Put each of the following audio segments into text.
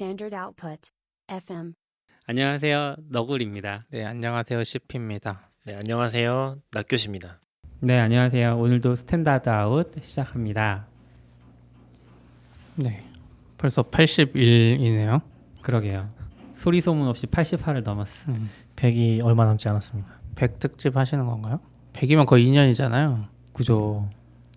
Standard Output FM. 안녕하세요. 너굴입니다. 네, 안녕하세요. CP입니다. 네, 안녕하세요. 낙교시입니다. 네, 안녕하세요. 오늘도 스탠다드 아웃 시작합니다. 네, 벌써 80일이네요. 그러게요. 소리 소문 없이 80화를 넘었어. 100이 얼마 남지 않았습니다. 100 특집 하시는 건가요? 100이면 거의 2년이잖아요. 그죠.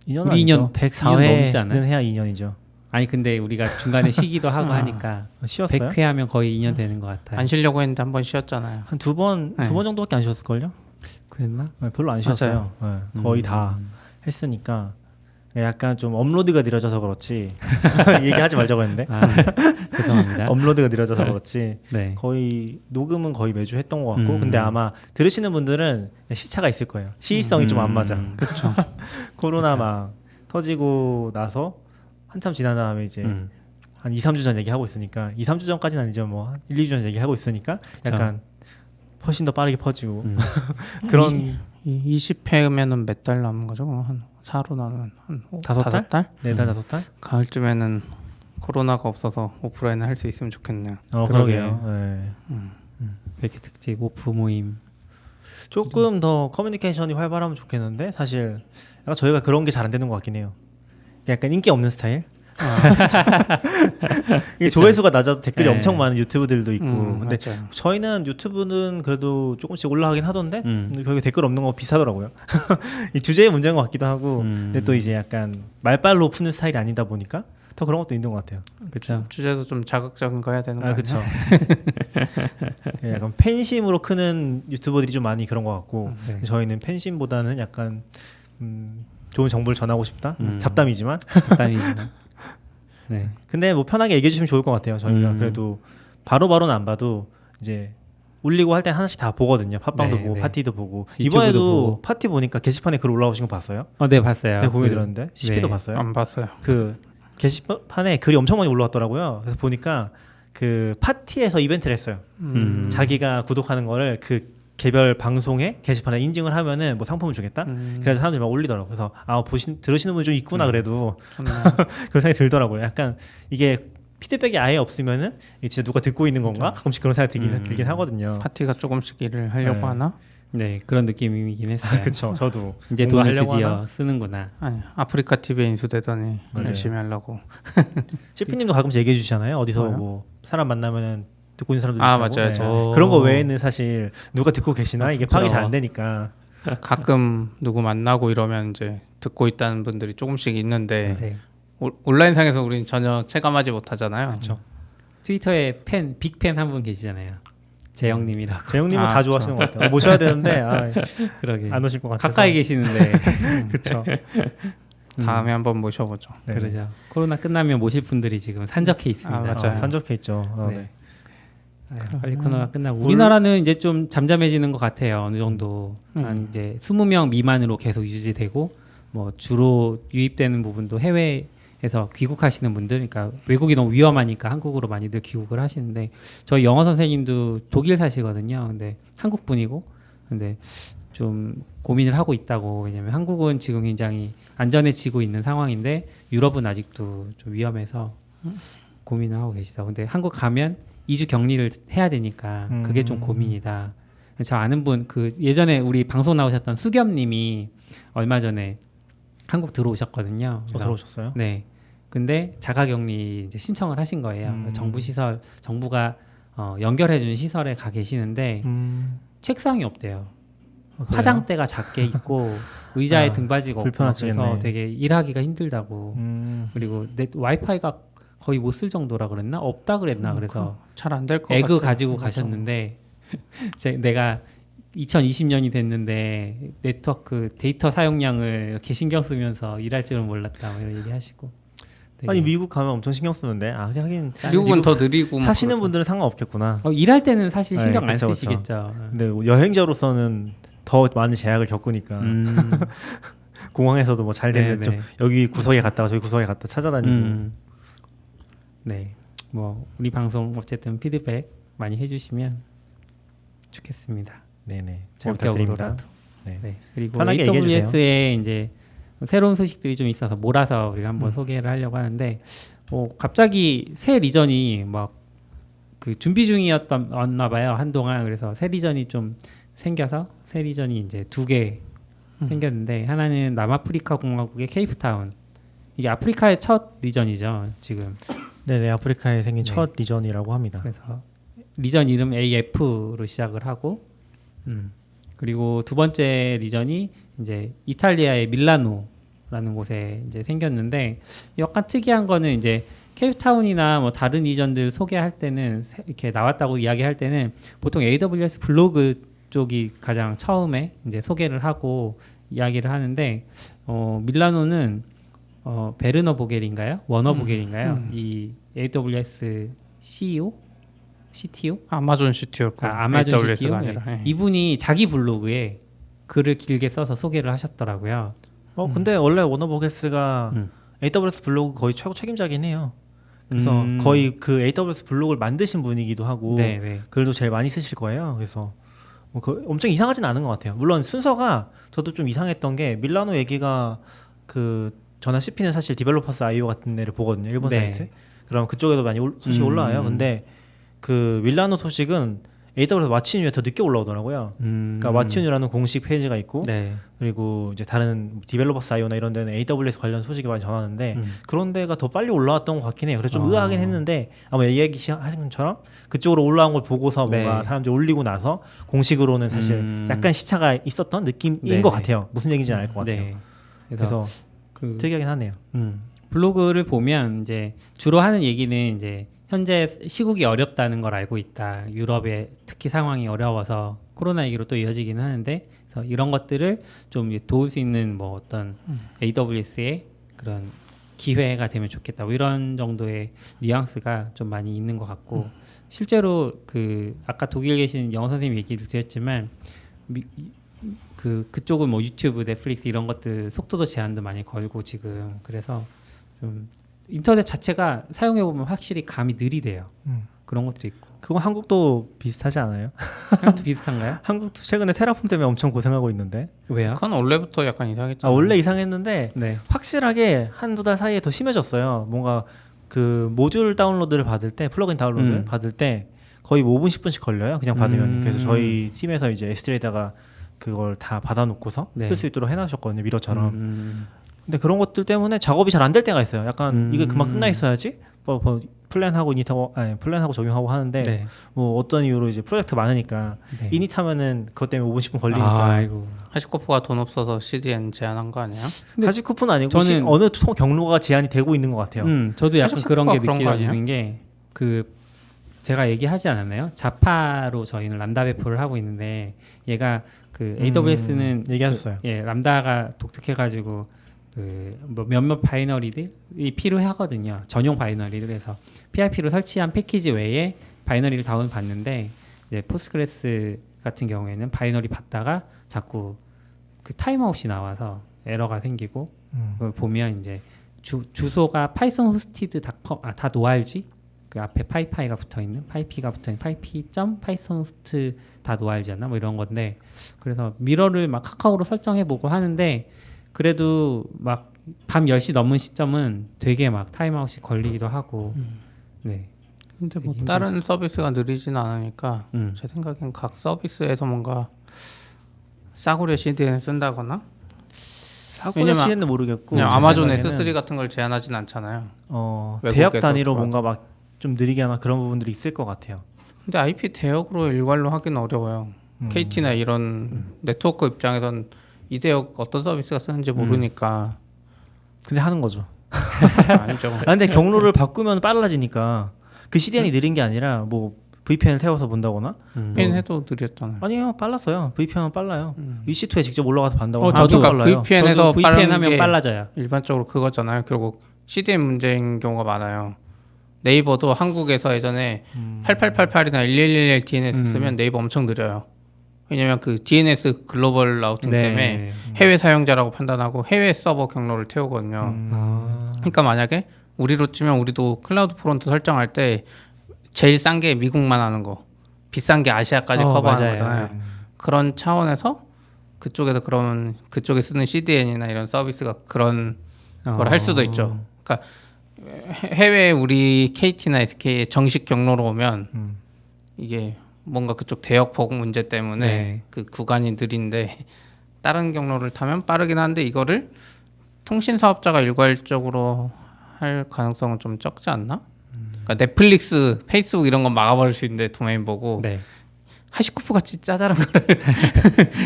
2년 우리 2년 104회 넘지 않아요? 해야 2년이죠. 아니 근데 우리가 중간에 쉬기도 하고 하니까 쉬었어요? 100회 하면 거의 2년 되는 것 같아요. 안 쉬려고 했는데 한 번 쉬었잖아요. 한 두 번 네. 정도밖에 안 쉬었을걸요? 그랬나? 네, 별로 안 쉬었어요. 네, 거의 다 했으니까 약간 좀 업로드가 느려져서 그렇지 얘기하지 말자고 했는데 죄송합니다. 업로드가 느려져서 그렇지 네. 거의 녹음은 거의 매주 했던 것 같고 음. 근데 아마 들으시는 분들은 시차가 있을 거예요. 시의성이 좀 안 맞아. 그렇죠. 코로나 그쵸. 막 터지고 나서 한참 지난 다음에 이제 한 2, 3주 전 얘기하고 있으니까 2, 3주 전까지는 아니죠. 뭐 1, 2주 전 얘기하고 있으니까 약간 훨씬 더 빠르게 퍼지고 그런 20회면은 몇 달 남은 거죠? 한 4로 나누면 한 5달? 네 달, 5달? 가을쯤에는 코로나가 없어서 오프라인을 할 수 있으면 좋겠네요. 그러게요. 네. 이렇게 특집 오프 모임. 조금 더 커뮤니케이션이 활발하면 좋겠는데 사실 약간 저희가 그런 게 잘 안 되는 것 같긴 해요. 약간 인기 없는 스타일? 이게 조회수가 낮아도 댓글이 네. 엄청 많은 유튜브들도 있고 근데 맞아요. 저희는 유튜브는 그래도 조금씩 올라가긴 하던데 근데 거기 댓글 없는 거 비슷하더라고요. 이 주제의 문제인 것 같기도 하고 근데 또 이제 약간 말빨로 푸는 스타일이 아니다 보니까 더 그런 것도 있는 것 같아요. 그렇죠. 주제도 좀 자극적인 거 해야 되는 거 아니에요? 그렇죠. 약간 팬심으로 크는 유튜버들이 좀 많이 그런 것 같고 네. 저희는 팬심보다는 약간 좋은 정보를 전하고 싶다. 잡담이지만. 잡담이지만. 네. 근데 뭐 편하게 얘기해 주시면 좋을 것 같아요. 저희가 그래도 바로바로는 안 봐도 이제 올리고 할 때 하나씩 다 보거든요. 팟빵도 네, 보고 네. 파티도 보고 유튜브도 이번에도 보고. 파티 보니까 게시판에 글 올라오신 거 봤어요? 네 봤어요. 제가 공유 들었는데 CP도 네. 봤어요? 안 봤어요. 그 게시판에 글이 엄청 많이 올라왔더라고요. 그래서 보니까 그 파티에서 이벤트를 했어요. 자기가 구독하는 거를 그 개별 방송에 게시판에 인증을 하면은 뭐 상품을 주겠다. 그래서 사람들이 막 올리더라고. 그래서 들으시는 분이 좀 있구나 그래도 그런 생각이 들더라고요. 약간 이게 피드백이 아예 없으면은 이게 진짜 누가 듣고 있는 건가? 가끔씩 그런 생각이 들긴 하거든요. 파티가 조금씩 일을 하려고 네. 하나? 네 그런 느낌이긴 했어요. 그렇죠. 저도 이제 뭔가 돈을 하려고 드디어 하나? 쓰는구나. 아니, 아프리카 TV에 인수되더니 맞아요. 열심히 하려고. CP님도 가끔씩 얘기해 주시잖아요. 어디서 뭐요? 뭐 사람 만나면은 듣고 있는 사람도 아, 있다고. 맞아요. 저- 그런 거 외에는 사실 누가 듣고 계시나 이게 파악이 잘 안 되니까. 가끔 누구 만나고 이러면 이제 듣고 있다는 분들이 조금씩 있는데 네. 온라인상에서 우리는 전혀 체감하지 못하잖아요. 그렇죠. 트위터에 빅팬 한 분 계시잖아요. 재영님이라고. 재영님은 아, 다 좋아하시는 것 같아요. 모셔야 되는데 그러게. 안 오실 것 같아서. 가까이 계시는데. 그렇죠. 다음에 한번 모셔보죠. 네. 그러죠. 코로나 끝나면 모실 분들이 지금 산적해 있습니다. 아, 맞아요. 산적해 있죠. 네. 네. 아유, 빨리 코로나가 끝나고 우리나라는 이제 좀 잠잠해지는 것 같아요. 어느 정도 한 이제 20명 미만으로 계속 유지되고 뭐 주로 유입되는 부분도 해외에서 귀국하시는 분들, 그러니까 외국이 너무 위험하니까 한국으로 많이들 귀국을 하시는데 저희 영어 선생님도 독일 사시거든요. 근데 한국 분이고 근데 좀 고민을 하고 있다고. 왜냐면 한국은 지금 굉장히 안전해지고 있는 상황인데 유럽은 아직도 좀 위험해서 고민을 하고 계시다. 근데 한국 가면 2주 격리를 해야 되니까 그게 좀 고민이다. 저 아는 분 그 예전에 우리 방송 나오셨던 수겸님이 얼마 전에 한국 들어오셨거든요. 그래서 들어오셨어요? 네. 근데 자가격리 이제 신청을 하신 거예요. 정부가 연결해준 시설에 가 계시는데 책상이 없대요. 그래요? 화장대가 작게 있고 의자에 아, 등받이가 없고 불편하시겠네. 그래서 되게 일하기가 힘들다고. 그리고 와이파이가 거의 못 쓸 정도라 그랬나? 없다 그랬나? 그래서 잘 안 될 것 같아요. 에그 가지고 가셨는데 내가 2020년이 됐는데 네트워크 데이터 사용량을 이렇게 신경 쓰면서 일할 줄은 몰랐다 뭐 이런 얘기하시고. 되게 아니 미국 가면 엄청 신경 쓰는데 하긴 미국은 더 느리고 뭐 사시는 그러죠. 분들은 상관없겠구나. 일할 때는 사실 네, 신경 안 그쵸, 그쵸. 쓰시겠죠. 근데 여행자로서는 더 많은 제약을 겪으니까 공항에서도 뭐 잘 되면 좀 여기 구석에 갔다가 저기 구석에 갔다 찾아다니고. 네, 뭐 우리 방송 어쨌든 피드백 많이 해주시면 좋겠습니다. 네네. 잘 부탁드립니다. 원격으로라도. 네. 네. 그리고 편하게 얘기해 주세요. AWS에 이제 새로운 소식들이 좀 있어서 몰아서 우리가 한번 소개를 하려고 하는데 갑자기 새 리전이 막 그 준비 중이었나 봐요 한동안. 그래서 새 리전이 좀 생겨서 새 리전이 이제 2개 생겼는데 하나는 남아프리카 공화국의 케이프타운. 이게 아프리카의 첫 리전이죠 지금. 네네, 아프리카에 생긴 네. 첫 리전이라고 합니다. 그래서 리전 이름 AF로 시작을 하고, 그리고 두 번째 리전이 이제 이탈리아의 밀라노라는 곳에 이제 생겼는데 약간 특이한 거는 이제 케이프타운이나 뭐 다른 리전들 소개할 때는 이렇게 나왔다고 이야기할 때는 보통 AWS 블로그 쪽이 가장 처음에 이제 소개를 하고 이야기를 하는데 밀라노는 베르너 보겔인가요? 워너 보겔인가요? 이 AWS CEO? CTO? 아마존 CTO 고 아마존 AWS가 CTO? 아니라. 네. 이분이 자기 블로그에 글을 길게 써서 소개를 하셨더라고요. 근데 원래 워너보게스가 음. AWS 블로그 거의 최고 책임자긴 해요. 그래서 음. 거의 그 AWS 블로그를 만드신 분이기도 하고 네, 네. 글도 제일 많이 쓰실 거예요. 그래서 뭐 엄청 이상하진 않은 것 같아요. 물론 순서가 저도 좀 이상했던 게 밀라노 얘기가 그 저는 CP는 사실 디벨로퍼스 IO 같은 데를 보거든요. 일본 네. 사이트. 그럼 그쪽에도 많이 소식이 올라와요. 근데 그 밀라노 소식은 AWS 와치뉴에 더 늦게 올라오더라고요. 그러니까 와치뉴라는 공식 페이지가 있고 네. 그리고 이제 다른 디벨로퍼스 IO나 이런 데는 AWS 관련 소식이 많이 전하는데 그런 데가 더 빨리 올라왔던 것 같긴 해요. 그래서 좀 의아하긴 했는데 아마 얘기하신 것처럼 그쪽으로 올라온 걸 보고서 뭔가 네. 사람들이 올리고 나서 공식으로는 사실 약간 시차가 있었던 느낌인 네. 것 같아요. 무슨 얘기인지는 알 것 같아요. 네. 그래서 그 특이하긴 하네요. 블로그를 보면 이제 주로 하는 얘기는 이제 현재 시국이 어렵다는 걸 알고 있다. 유럽의 특히 상황이 어려워서 코로나 얘기로 또 이어지기는 하는데 그래서 이런 것들을 좀 도울 수 있는 뭐 어떤 AWS의 그런 기회가 되면 좋겠다. 뭐 이런 정도의 뉘앙스가 좀 많이 있는 것 같고 실제로 그 아까 독일 계신 영어 선생님 얘기를 드렸지만 그쪽은 뭐 유튜브, 넷플릭스 이런 것들 속도도 제한도 많이 걸고 지금 그래서 좀 인터넷 자체가 사용해 보면 확실히 감이 느리대요. 그런 것도 있고. 그건 한국도 비슷하지 않아요? 한국도 비슷한가요? 한국도 최근에 테라폼 때문에 엄청 고생하고 있는데. 왜요? 그건 원래부터 약간 이상했잖아요. 원래 이상했는데 네. 확실하게 한두 달 사이에 더 심해졌어요. 뭔가 그 모듈 다운로드를 받을 때 플러그인 다운로드 받을 때 거의 5분 10분씩 걸려요. 그냥 받으면. 그래서 저희 팀에서 이제 S3에다가 그걸 다 받아놓고서 네. 쓸 수 있도록 해놨었거든요. 미러처럼. 근데 그런 것들 때문에 작업이 잘 안 될 때가 있어요. 약간 이게 그만 끝나 있어야지. 뭐 플랜하고 이닛하고 플랜하고 적용하고 하는데 네. 뭐 어떤 이유로 이제 프로젝트 많으니까 네. 이닛하면은 그것 때문에 5분 10분 걸리니까. 아이고. 하시코프가 돈 없어서 CDN 제한한 거 아니에요? 사실 쿠폰 아니고 저는- 어느 경로가 제한이 되고 있는 것 같아요. 저도 약간 사실 그런 게 그런 거 느껴지는 게 그 제가 얘기하지 않았나요? 자파로 저희는 람다 배포를 하고 있는데 얘가 그 AWS는 얘기하셨어요. 람다가 독특해가지고 뭐 몇몇 바이너리들이 필요하거든요. 전용 바이너리들. 그래서 PIP로 설치한 패키지 외에 바이너리를 다운 받는데 이제 포스트그레스 같은 경우에는 바이너리 받다가 자꾸 그 타임아웃이 나와서 에러가 생기고 그걸 보면 이제 주소가 파이썬 호스티드.com 다 노알지 그 앞에 파이파이가 붙어 있는 파이피가 붙어 있는 파이피.python 호스트 다 노알지였나 뭐 이런 건데 그래서 미러를 막 카카오로 설정해 보고 하는데 그래도 막 밤 10시 넘은 시점은 되게 막 타임아웃이 걸리기도 하고 네. 근데 뭐 되게 다른 서비스가 느리진 않으니까 음. 제 생각엔 각 서비스에서 뭔가 싸구려 CDN 쓴다거나 사고나 시에는 모르겠고 그냥 제 아마존 생각에는 S3 같은 걸 제한하진 않잖아요. 외국에서 대역 단위로 들어와서. 뭔가 막 좀 느리게 하나 그런 부분들이 있을 것 같아요. 근데 IP 대역으로 일괄로 하기는 어려워요. KT나 이런 네트워크 입장에선 이 대역 어떤 서비스가 쓰는지 모르니까 근데 하는 거죠. 아니죠. 근데 경로를 바꾸면 빨라지니까 그 CDN이 느린 게 아니라 뭐 VPN을 세워서 본다거나 VPN 해도 느렸잖아요. 아니요 빨랐어요. VPN은 빨라요. EC2에 직접 올라가서 본다고 저도 빨라요. VPN에서 VPN 빠른 하면 게 빨라져요. 일반적으로 그거잖아요. 결국 CDN 문제인 경우가 많아요. 네이버도 한국에서 예전에 8888이나 1111 DNS 쓰면 네이버 엄청 느려요. 왜냐면 그 DNS 글로벌 라우팅 네. 때문에 해외 사용자라고 판단하고 해외 서버 경로를 태우거든요. 그러니까 만약에 우리로 치면 우리도 클라우드 프론트 설정할 때 제일 싼 게 미국만 하는 거, 비싼 게 아시아까지 커버하는 맞아요. 거잖아요. 그런 차원에서 그쪽에서 그런 그쪽에 쓰는 CDN이나 이런 서비스가 그런 걸 할 수도 있죠. 그러니까 해외 우리 KT나 SK의 정식 경로로 오면 음. 이게 뭔가 그쪽 대역폭 문제 때문에 네. 그 구간이 느린데 다른 경로를 타면 빠르긴 한데 이거를 통신 사업자가 일괄적으로 할 가능성은 좀 적지 않나? 그러니까 넷플릭스, 페이스북 이런 건 막아버릴 수 있는데 도메인 보고 네. 하시코프 같이 짜잘한 거를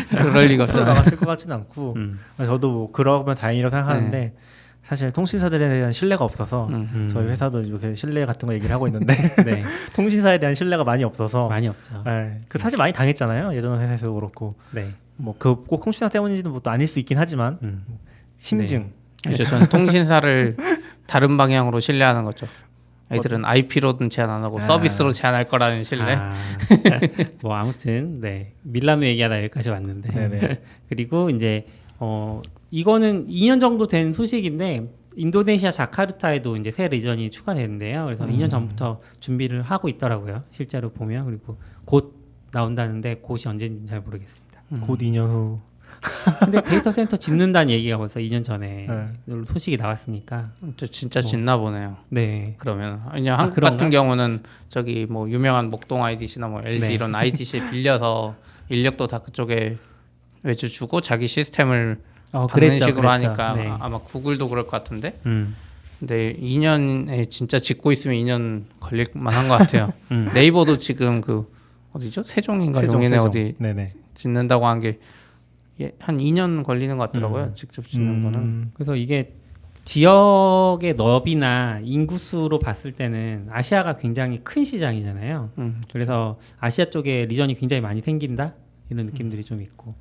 그럴 리가 없잖아요. 나갔을 것 같지는 않고 음. 저도 뭐 그러면 다행이라고 생각하는데 사실 통신사들에 대한 신뢰가 없어서 저희 회사도 요새 신뢰 같은 거 얘기를 하고 있는데 네. 통신사에 대한 신뢰가 많이 없어서 많이 없죠. 그 사실 많이 당했잖아요. 예전 회사에서도 그렇고 네. 뭐 그 꼭 통신사 때문인지는 뭐 또 아닐 수 있긴 하지만 심증 이제 저는 통신사를 다른 방향으로 신뢰하는 거죠. 애들은 IP로는 제한 안 하고 서비스로 제한할 거라는 신뢰. 뭐 아무튼 네 밀라노 얘기하다 여기까지 왔는데 네네. 그리고 이제 이거는 2년 정도 된 소식인데 인도네시아 자카르타에도 이제 새 리전이 추가되는데요. 그래서 2년 전부터 준비를 하고 있더라고요. 실제로 보면 그리고 곧 나온다는데 곧이 언제인지 잘 모르겠습니다. 곧 2년 후. 근데 데이터 센터 짓는다는 얘기가 벌써 2년 전에 소식이 나왔으니까 진짜 짓나 보네요. 네. 그러면 그냥 한국 그런가? 같은 경우는 저기 뭐 유명한 목동 IDC나 뭐 LG 네. 이런 IDC 빌려서 인력도 다 그쪽에 외주 주고 자기 시스템을 받는 식으로 하니까 네. 아마 구글도 그럴 것 같은데. 근데 2년에 진짜 짓고 있으면 2년 걸릴 만한 것 같아요. 네이버도 지금 그 어디죠? 세종인가 용인에 어디 네네. 짓는다고 한 게 한 2년 걸리는 것 같더라고요. 직접 짓는 거는. 그래서 이게 지역의 너비나 인구수로 봤을 때는 아시아가 굉장히 큰 시장이잖아요. 그래서 아시아 쪽에 리전이 굉장히 많이 생긴다 이런 느낌들이 좀 있고.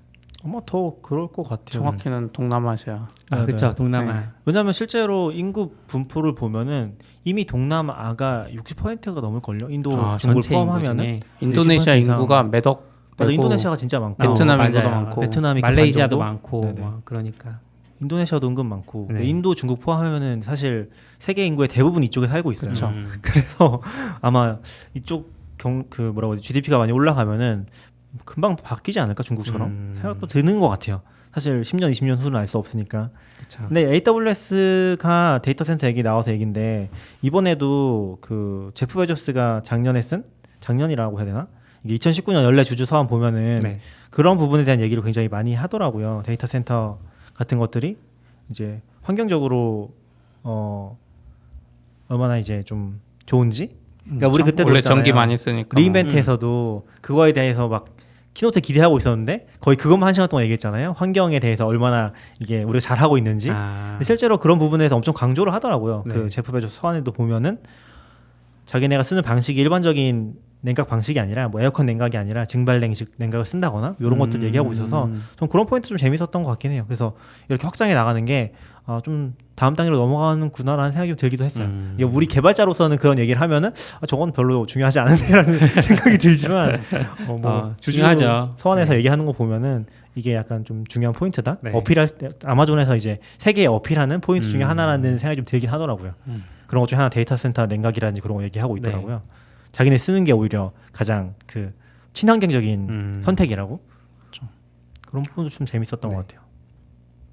아마 더 그럴 것 같아요. 정확히는 동남아시아. 그렇죠. 동남아. 네. 왜냐하면 실제로 인구 분포를 보면은 이미 동남아가 60%가 넘을 걸요. 인도, 중국을 전체 인구 포함하면은 중에. 인도네시아 60% 인구가 몇 억? 맞아, 되고 인도네시아가 진짜 많고 베트남 맞아요. 인구도 많고 베트남이 말레이시아도 그 많고 네네. 뭐 그러니까. 인도네시아도 은근 많고 네. 근데 인도, 중국 포함하면은 사실 세계 인구의 대부분 이쪽에 살고 있어요. 그렇죠. 그래서 아마 이쪽 그 뭐라고 하지 GDP가 많이 올라가면은 금방 바뀌지 않을까 중국처럼 생각도 드는 것 같아요. 사실 10년, 20년 후는 알 수 없으니까. 그쵸. 근데 AWS가 데이터 센터 얘기 나와서 얘긴데 이번에도 그 제프 베조스가 작년이라고 해야 되나? 이게 2019년 연례 주주 서한 보면은 네. 그런 부분에 대한 얘기를 굉장히 많이 하더라고요. 데이터 센터 같은 것들이 이제 환경적으로 얼마나 이제 좀 좋은지. 그러니까 우리 그때도 원래 그랬잖아요. 전기 많이 쓰니까 리인벤트에서도 그거에 대해서 막 키노트 기대하고 있었는데 거의 그것만 1시간 동안 얘기했잖아요. 환경에 대해서 얼마나 이게 우리가 잘하고 있는지. 근데 실제로 그런 부분에서 엄청 강조를 하더라고요. 네. 그 제프 베조스 서한에도 보면은 자기네가 쓰는 방식이 일반적인 냉각 방식이 아니라 뭐 에어컨 냉각이 아니라 증발냉식 냉각을 쓴다거나 이런 것들 얘기하고 있어서 좀 그런 포인트 좀 재밌었던 것 같긴 해요. 그래서 이렇게 확장해 나가는 게 좀 다음 단계로 넘어가는구나라는 생각이 좀 들기도 했어요. 이게 우리 개발자로서는 그런 얘기를 하면은 저건 별로 중요하지 않은데라는 생각이 들지만 뭐 중요하죠. 서원에서 네. 얘기하는 거 보면은 이게 약간 좀 중요한 포인트다. 네. 어필할 때 아마존에서 이제 세계에 어필하는 포인트 중에 하나라는 생각이 좀 들긴 하더라고요. 그런 것 중에 하나 데이터 센터 냉각이라든지 그런 거 얘기하고 있더라고요. 자기네 쓰는 게 오히려 가장 그 친환경적인 선택이라고. 그런 부분도 좀 재밌었던 것 같아요.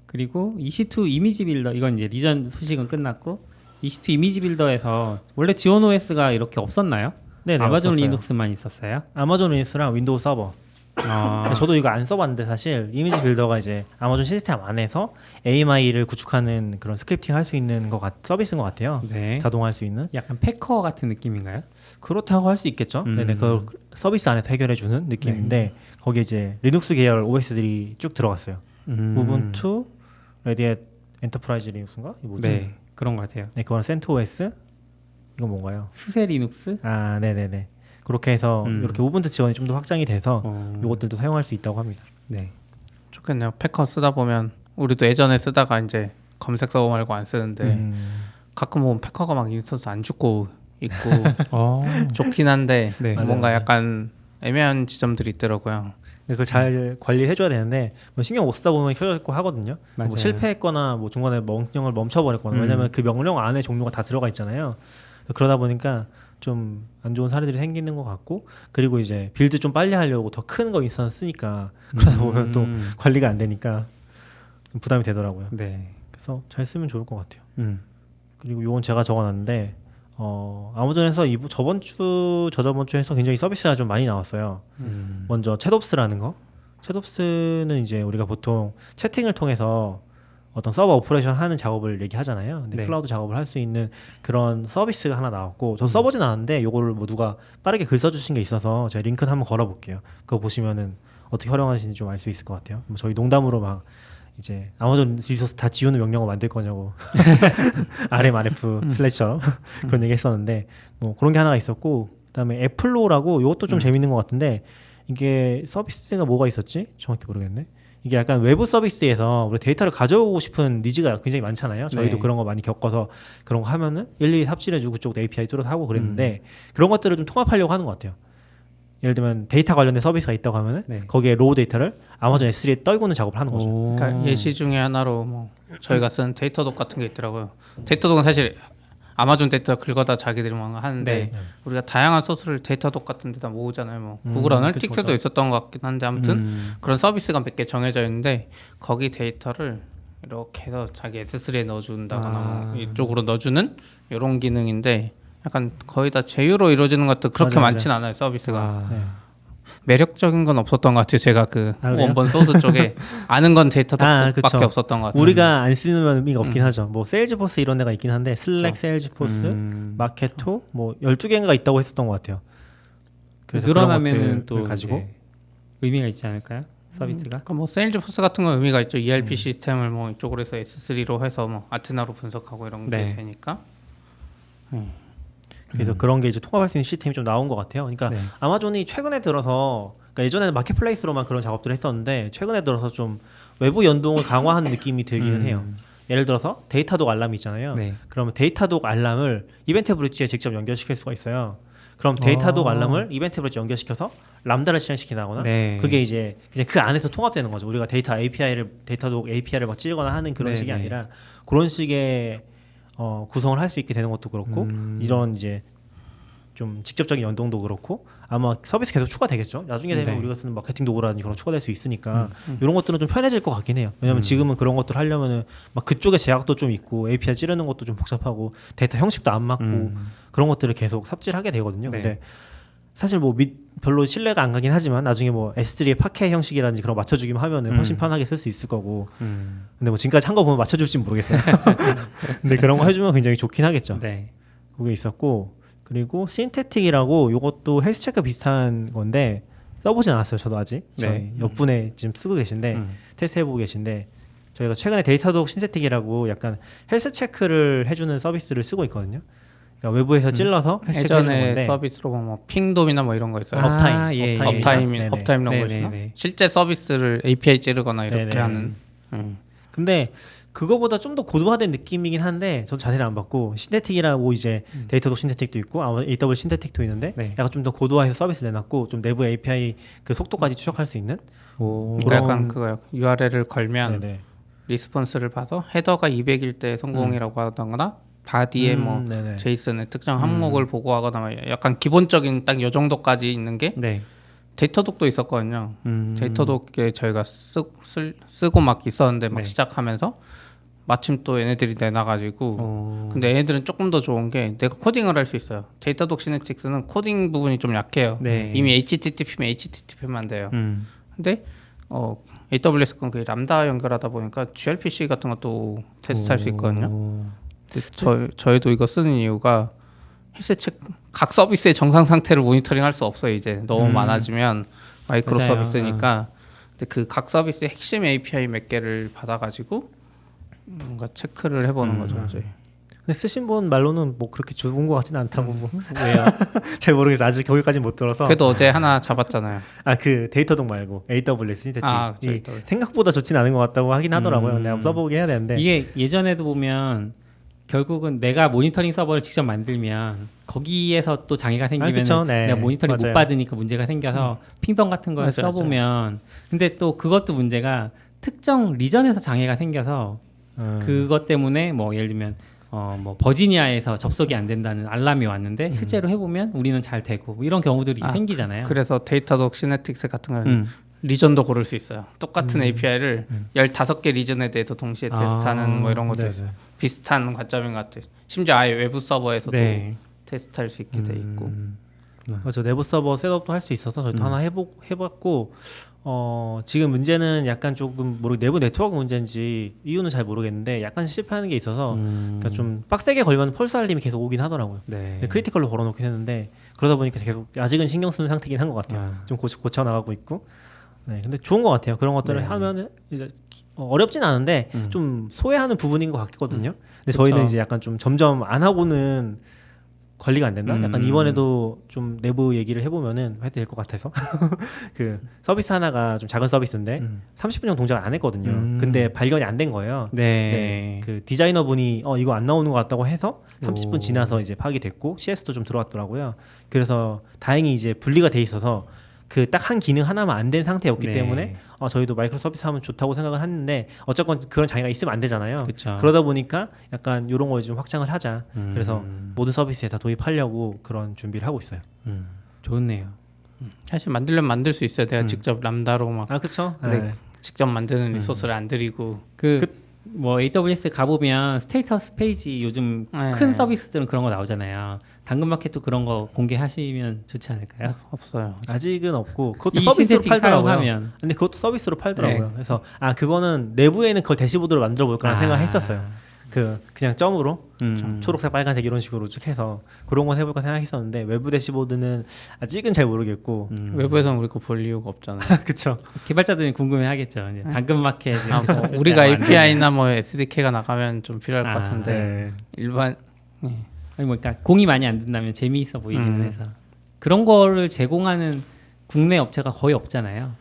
그리고 EC2 이미지 빌더 이건 이제 리전 소식은 끝났고 EC2 이미지 빌더에서 원래 지원 OS가 이렇게 없었나요? 네네, 아마존 없었어요. 리눅스만 있었어요. 아마존 리눅스랑 윈도우 서버. 저도 이거 안 써봤는데 사실 이미지 빌더가 이제 아마존 시스템 안에서 AMI를 구축하는 그런 스크립팅 할 수 있는 서비스인 것 같아요. 네. 자동화 할 수 있는. 약간 패커 같은 느낌인가요? 그렇다고 할 수 있겠죠. 네네, 그 서비스 안에서 해결해주는 느낌인데 거기에 이제 리눅스 계열 OS들이 쭉 들어갔어요. 우분투, 레디햇 엔터프라이즈 리눅스인가? 이 뭐지? 네, 그런 것 같아요. 네, 그거는 센토OS. 이건 뭔가요? 수세 리눅스? 네네네. 그렇게 해서 이렇게 우분투 지원이 좀 더 확장이 돼서 이것들도 사용할 수 있다고 합니다. 네. 좋겠네요. 패커 쓰다 보면 우리도 예전에 쓰다가 이제 검색 서버 말고 안 쓰는데 가끔 보면 패커가 막 인스턴스 안 죽고 있고 좋긴 한데 네. 뭔가 맞아요. 약간 애매한 지점들이 있더라고요. 그걸 잘 관리해줘야 되는데 뭐 신경 못 쓰다 보면 켜져 있고 하거든요. 뭐 맞아요. 실패했거나 뭐 중간에 명령을 멈춰버렸거나 왜냐하면 그 명령 안에 종류가 다 들어가 있잖아요. 그러다 보니까 좀 안 좋은 사례들이 생기는 것 같고 그리고 이제 빌드 좀 빨리 하려고 더 큰 거 인스턴스 쓰니까 그러다 보면 또 관리가 안 되니까 좀 부담이 되더라고요. 네. 그래서 잘 쓰면 좋을 것 같아요. 그리고 요건 제가 적어놨는데 아마존에서 저번 주 저저번 주에서 굉장히 서비스가 좀 많이 나왔어요. 먼저 챗옵스라는 거. 챗옵스는 이제 우리가 보통 채팅을 통해서 어떤 서버 오퍼레이션 하는 작업을 얘기하잖아요. 근데 네. 클라우드 작업을 할 수 있는 그런 서비스가 하나 나왔고 저 써보진 않았는데 요거를 뭐 누가 빠르게 글 써주신 게 있어서 제가 링크는 한번 걸어볼게요. 그거 보시면은 어떻게 활용하시는지 좀 알 수 있을 것 같아요. 뭐 저희 농담으로 막 이제 아마존 리소스 다 지우는 명령어 만들 거냐고 RMRF 슬래처럼 그런 얘기 했었는데 뭐 그런 게 하나가 있었고 그다음에 애플로라고 이것도 좀 재밌는 것 같은데 이게 서비스가 뭐가 있었지? 정확히 모르겠네. 이게 약간 외부 서비스에서 우리 데이터를 가져오고 싶은 니즈가 굉장히 많잖아요. 저희도 네. 그런 거 많이 겪어서 그런 거 하면은 일일이 삽질해주고 그쪽도 API 뚫어서 하고 그랬는데 그런 것들을 좀 통합하려고 하는 것 같아요. 예를 들면 데이터 관련된 서비스가 있다고 하면은 네. 거기에 로우 데이터를 아마존 S3에 떨구는 작업을 하는 거죠. 그러니까 예시 중에 하나로 뭐 저희가 쓴 데이터독 같은 게 있더라고요. 데이터독은 사실 아마존 데이터 긁어다 자기들만 하는데 네. 우리가 다양한 소스를 데이터독 같은 데다 모으잖아요. 뭐 구글 어널티크도 그쵸. 있었던 것 같긴 한데 아무튼 그런 서비스가 몇 개 정해져 있는데 거기 데이터를 이렇게 해서 자기 S3에 넣어준다거나 뭐 이쪽으로 넣어주는 이런 기능인데 약간 거의 다 제휴로 이루어지는 것도 그렇게 맞아요, 많진 않아요. 서비스가 네. 매력적인 건 없었던 것 같아요. 제가 그 그래요? 원본 소스 쪽에 아는 건 데이터독밖에 그쵸. 없었던 것 같아요. 우리가 안 쓰는 의미가 없긴 하죠. 뭐 세일즈포스 이런 데가 있긴 한데 슬랙, 세일즈포스, 마케토 뭐 12개인가 있다고 했었던 것 같아요. 그래서 늘어나면 그런 또 것들을 가지고 이제 의미가 있지 않을까요? 서비스가? 그러니까 뭐 세일즈포스 같은 건 의미가 있죠. ERP 시스템을 뭐 이쪽으로 해서 S3로 해서 뭐 아테나로 분석하고 이런 게 네. 되니까. 그래서 그런 게 이제 통합할 수 있는 시스템이 좀 나온 것 같아요. 그러니까 네. 아마존이 최근에 들어서 그러니까 예전에는 마켓플레이스로만 그런 작업들을 했었는데 최근에 들어서 좀 외부 연동을 강화한 느낌이 들기는 해요. 예를 들어서 데이터독 알람이 있잖아요. 네. 그러면 데이터독 알람을 이벤트 브릿지에 직접 연결시킬 수가 있어요. 그럼 데이터독 알람을 이벤트 브릿지 연결시켜서 람다를 실행시키다거나 네. 그게 이제 그냥 그 안에서 통합되는 거죠. 우리가 데이터독 API를 막 찌르거나 하는 그런 네, 식이 네. 아니라 그런 식의 구성을 할 수 있게 되는 것도 그렇고 이런 이제 좀 직접적인 연동도 그렇고 아마 서비스 계속 추가되겠죠. 나중에 되면 네. 우리가 쓰는 마케팅 도구라든지 그런 거 추가될 수 있으니까 이런 것들은 좀 편해질 것 같긴 해요. 왜냐면 지금은 그런 것들 하려면은 막 그쪽에 제약도 좀 있고 API 찌르는 것도 좀 복잡하고 데이터 형식도 안 맞고 그런 것들을 계속 삽질하게 되거든요. 네. 근데 사실 뭐 별로 신뢰가 안 가긴 하지만 나중에 뭐 S3의 파케 형식이라든지 그런 거 맞춰주기만 하면은 훨씬 편하게 쓸 수 있을 거고. 근데 뭐 지금까지 한 거 보면 맞춰줄지 모르겠어요. 근데 그런 거 해주면 굉장히 좋긴 하겠죠. 네. 그게 있었고 그리고 신테틱이라고 요것도 헬스체크 비슷한 건데 써보진 않았어요. 저도 아직 저희 네. 옆분에 지금 쓰고 계신데 테스트해보고 계신데 저희가 최근에 데이터독 신테틱이라고 약간 헬스체크를 해주는 서비스를 쓰고 있거든요. 그러니까 외부에서 찔러서 헬스체크 해주는 예전에 건데 서비스로 뭐 핑돔이나 뭐 이런 거 있어요. 아, 예, 예. 업타임 네네. 업타임이라고 네네, 하시나? 네. 실제 서비스를 API 찌르거나 이렇게 네네. 하는. 근데 그거보다 좀 더 고도화된 느낌이긴 한데 저도 자세히 안 봤고 신테틱이라고 이제 데이터독 신테틱도 있고 AWS 신테틱도 있는데 네. 약간 좀 더 고도화해서 서비스 내놨고 좀 내부 API 그 속도까지 추적할 수 있는 오. 그러니까 약간 그거요. URL을 걸면 네네. 리스폰스를 봐서 헤더가 200일 때 성공이라고 하거나 바디에 뭐 네네. 제이슨의 특정 항목을 보고하거나 뭐 약간 기본적인 딱 요 정도까지 있는 게 네. 데이터독도 있었거든요. 데이터독에 저희가 쓰고 막 있었는데 막 네. 시작하면서 마침 또 얘네들이 내놔가지고 근데 얘네들은 조금 더 좋은 게 내가 코딩을 할 수 있어요. 데이터독 시네틱스는 코딩 부분이 좀 약해요. 네. 이미 HTTP면 HTTP만 돼요. 근데 AWS 건 그 람다 연결하다 보니까 gRPC 같은 것도 테스트할 수 있거든요. 근데 저희도 이거 쓰는 이유가 헬스체크 각 서비스의 정상 상태를 모니터링 할 수 없어요. 이제 너무 많아지면 마이크로 맞아요. 서비스니까. 근데 그 각 서비스의 핵심 API 몇 개를 받아가지고 뭔가 체크를 해보는 거죠. 이제. 근데 쓰신 분 말로는 뭐 그렇게 좋은 것 같지는 않다고 뭐. 왜요? 잘 모르겠어요. 아직 거기까지 못 들어서. 그래도 어제 하나 잡았잖아요. 그 데이터독 말고 AWS 신테틱 그쵸, 이 생각보다 좋지는 않은 것 같다고 하긴 하더라고요. 근데 한번 써보게 해야 되는데 이게 예전에도 보면 결국은 내가 모니터링 서버를 직접 만들면 거기에서 또 장애가 생기면 그쵸, 네. 내가 모니터링 맞아요. 못 받으니까 문제가 생겨서 핑덤 같은 걸 맞아요, 써보면 근데 또 그것도 문제가 특정 리전에서 장애가 생겨서 그것 때문에 뭐 예를 들면 뭐 버지니아에서 접속이 안 된다는 알람이 왔는데 실제로 해보면 우리는 잘 되고 뭐 이런 경우들이 생기잖아요. 그래서 데이터독 시네틱스 같은 건 리전도 고를 수 있어요. 똑같은 API를 15개 리전에 대해서 동시에 테스트하는 뭐 이런 것도 네네. 있어요. 비슷한 관점인 것 같아요. 심지어 아예 외부 서버에서도 네. 테스트할 수 있게 돼 있고. 그렇죠. 내부 서버 셋업도 할 수 있어서 저희도 하나 해봤고 지금 문제는 약간 조금 내부 네트워크 문제인지 이유는 잘 모르겠는데 약간 실패하는 게 있어서 그러니까 좀 빡세게 걸면 펄스 알림이 계속 오긴 하더라고요. 네. 크리티컬로 걸어놓긴 했는데 그러다 보니까 계속 아직은 신경 쓰는 상태긴 한 것 같아요. 좀 고쳐 나가고 있고. 네, 근데 좋은 것 같아요. 그런 것들을 네. 하면 이제 어렵진 않은데 좀 소외하는 부분인 것 같거든요. 근데 그쵸. 저희는 이제 약간 좀 점점 안 하고는 관리가 안 된다. 약간 이번에도 좀 내부 얘기를 해보면은 해도 될 것 같아서 그 서비스 하나가 좀 작은 서비스인데 30분 정도 동작을 안 했거든요. 근데 발견이 안 된 거예요. 네. 이제 그 디자이너 분이 이거 안 나오는 것 같다고 해서 30분 지나서 이제 파악이 됐고 CS도 좀 들어왔더라고요. 그래서 다행히 이제 분리가 돼 있어서 그 딱 한 기능 하나만 안 된 상태였기 네. 때문에 저희도 마이크로 서비스 하면 좋다고 생각을 했는데 어쨌건 그런 장애가 있으면 안 되잖아요. 그쵸. 그러다 보니까 약간 이런 거 좀 확장을 하자. 그래서 모든 서비스에 다 도입하려고 그런 준비를 하고 있어요. 좋네요. 사실 만들려면 만들 수 있어요. 내가 직접 람다로 막 그렇죠. 네. 직접 만드는 리소스를 안 들이고 뭐 AWS 가보면 스테이터스 페이지 요즘 네. 큰 서비스들은 그런 거 나오잖아요. 당근마켓도 그런 거 공개하시면 좋지 않을까요? 없어요. 아직은 없고 그것도 이 서비스로 신세팅 팔더라고요. 사용하면. 근데 그것도 서비스로 팔더라고요. 네. 그래서 그거는 내부에는 그걸 대시보드로 만들어 볼까라는 아. 생각했었어요. 그냥 점으로 초록색, 빨간색 이런 식으로 쭉 해서 그런 건 해볼까 생각했었는데 외부 대시보드는 아직은 잘 모르겠고 외부에서는 우리 거 볼 이유가 없잖아요. 그렇죠. 개발자들이 궁금해하겠죠. 이제 당근마켓 뭐 우리가 API나 뭐 SDK가 나가면 좀 필요할 것 같은데 네. 일반 아니 뭐 그러니까 공이 많이 안 된다면 재미있어 보이기는 해서 그런 거를 제공하는 국내 업체가 거의 없잖아요.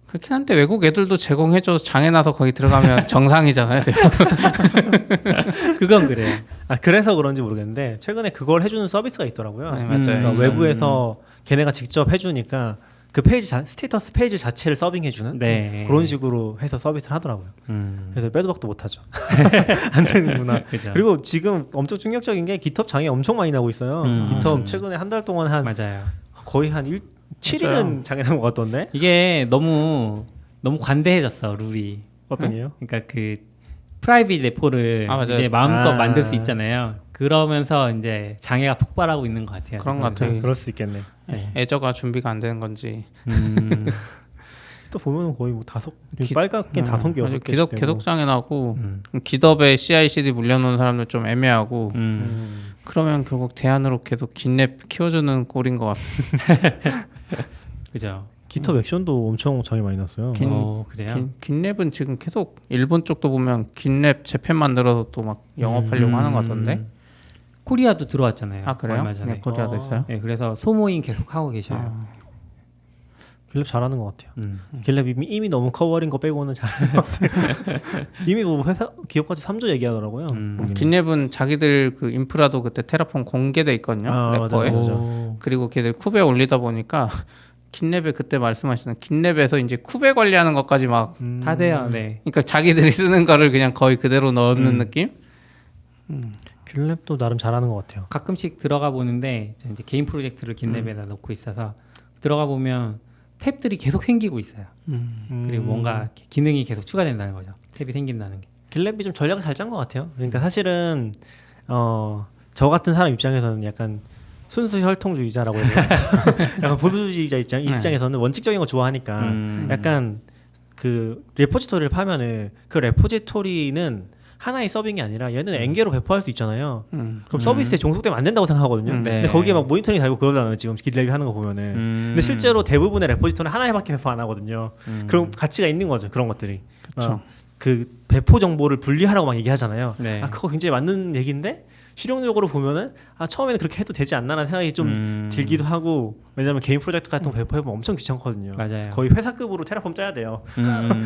그렇긴 한데 외국 애들도 제공해줘 장애 나서 거기 들어가면 정상이잖아요. 그건 그래요. 그래서 그런지 모르겠는데 최근에 그걸 해주는 서비스가 있더라고요. 네, 맞아요. 그러니까 외부에서 걔네가 직접 해주니까 그 페이지 스테이터스 페이지 자체를 서빙해주는 네. 그런 식으로 해서 서비스를 하더라고요. 그래서 빼도 박도 못하죠. 안 되는구나. 그죠. 그리고 지금 엄청 충격적인 게 GitHub 장애 엄청 많이 나고 있어요. GitHub 최근에 한 달 동안 맞아요. 거의 한 7일은 장애 난 것 같던데. 이게 너무 관대해졌어 룰이. 어떤 게요? 그러니까 그 프라이빗 레포를 맞아요. 이제 마음껏 만들 수 있잖아요. 그러면서 이제 장애가 폭발하고 있는 것 같아요. 그런 것 같아요. 그럴 수 있겠네. 애저가 준비가 안 되는 건지 또 보면 거의 뭐 빨갛게 5개 6개 계속 장애 나고 기덥에 CI/CD 물려놓은 사람들 좀 애매하고 그러면 결국 대안으로 계속 긴랩 키워주는 꼴인 것 같아요. 그죠. GitHub 액션도 엄청 장애 많이 났어요. 그래요? 긴랩은 지금 계속 일본 쪽도 보면 긴랩 재팬 만들어서 또 막 영업하려고 하는 것 같던데. 코리아도 들어왔잖아요. 그래요? 얼마 전에. 네, 코리아도 있어요? 네, 그래서 소모임 계속 하고 계셔요. 길랩 잘하는 것 같아요. 길랩 이미 너무 커버린 거 빼고는 잘하는 것 같아요. 이미 뭐 회사 기업까지 3조 얘기하더라고요. 긴랩은 자기들 그 인프라도 그때 테라폼 공개돼 있거든요. 래퍼에. 맞아. 그리고 걔들 쿠베 올리다 보니까 긴랩에 그때 말씀하시는 긴랩에서 이제 쿠베 관리하는 것까지 막 다 돼요. 네. 그러니까 자기들이 쓰는 거를 그냥 거의 그대로 넣는 느낌? 길랩도 나름 잘하는 것 같아요. 가끔씩 들어가 보는데 이제 개인 프로젝트를 긴랩에다 넣고 있어서 들어가 보면 탭들이 계속 생기고 있어요. 그리고 뭔가 기능이 계속 추가된다는 거죠. 탭이 생긴다는 게. 길랩이 좀 전략을 잘 짠 것 같아요. 그러니까 사실은 저 같은 사람 입장에서는 약간 순수 혈통주의자라고 해야 되나? 약간 보수주의자 입장에서는 원칙적인 거 좋아하니까 약간 그 레포지토리를 파면은 그 레포지토리는 하나의 서빙이 아니라 얘는 N개로 배포할 수 있잖아요. 그럼 서비스에 종속되면 안 된다고 생각하거든요. 네. 근데 거기에 막 모니터링 달고 그러잖아요. 지금 길랩이 하는 거 보면은. 근데 실제로 대부분의 레포지토리는 하나에밖에 배포 안 하거든요. 그럼 가치가 있는 거죠. 그런 것들이. 그 배포 정보를 분리하라고 막 얘기하잖아요. 네. 그거 굉장히 맞는 얘기인데 실용적으로 보면은 처음에는 그렇게 해도 되지 않나라는 생각이 좀 들기도 하고 왜냐면 개인 프로젝트 같은 거 배포해보면 엄청 귀찮거든요. 맞아요. 거의 회사급으로 테라폼 짜야 돼요.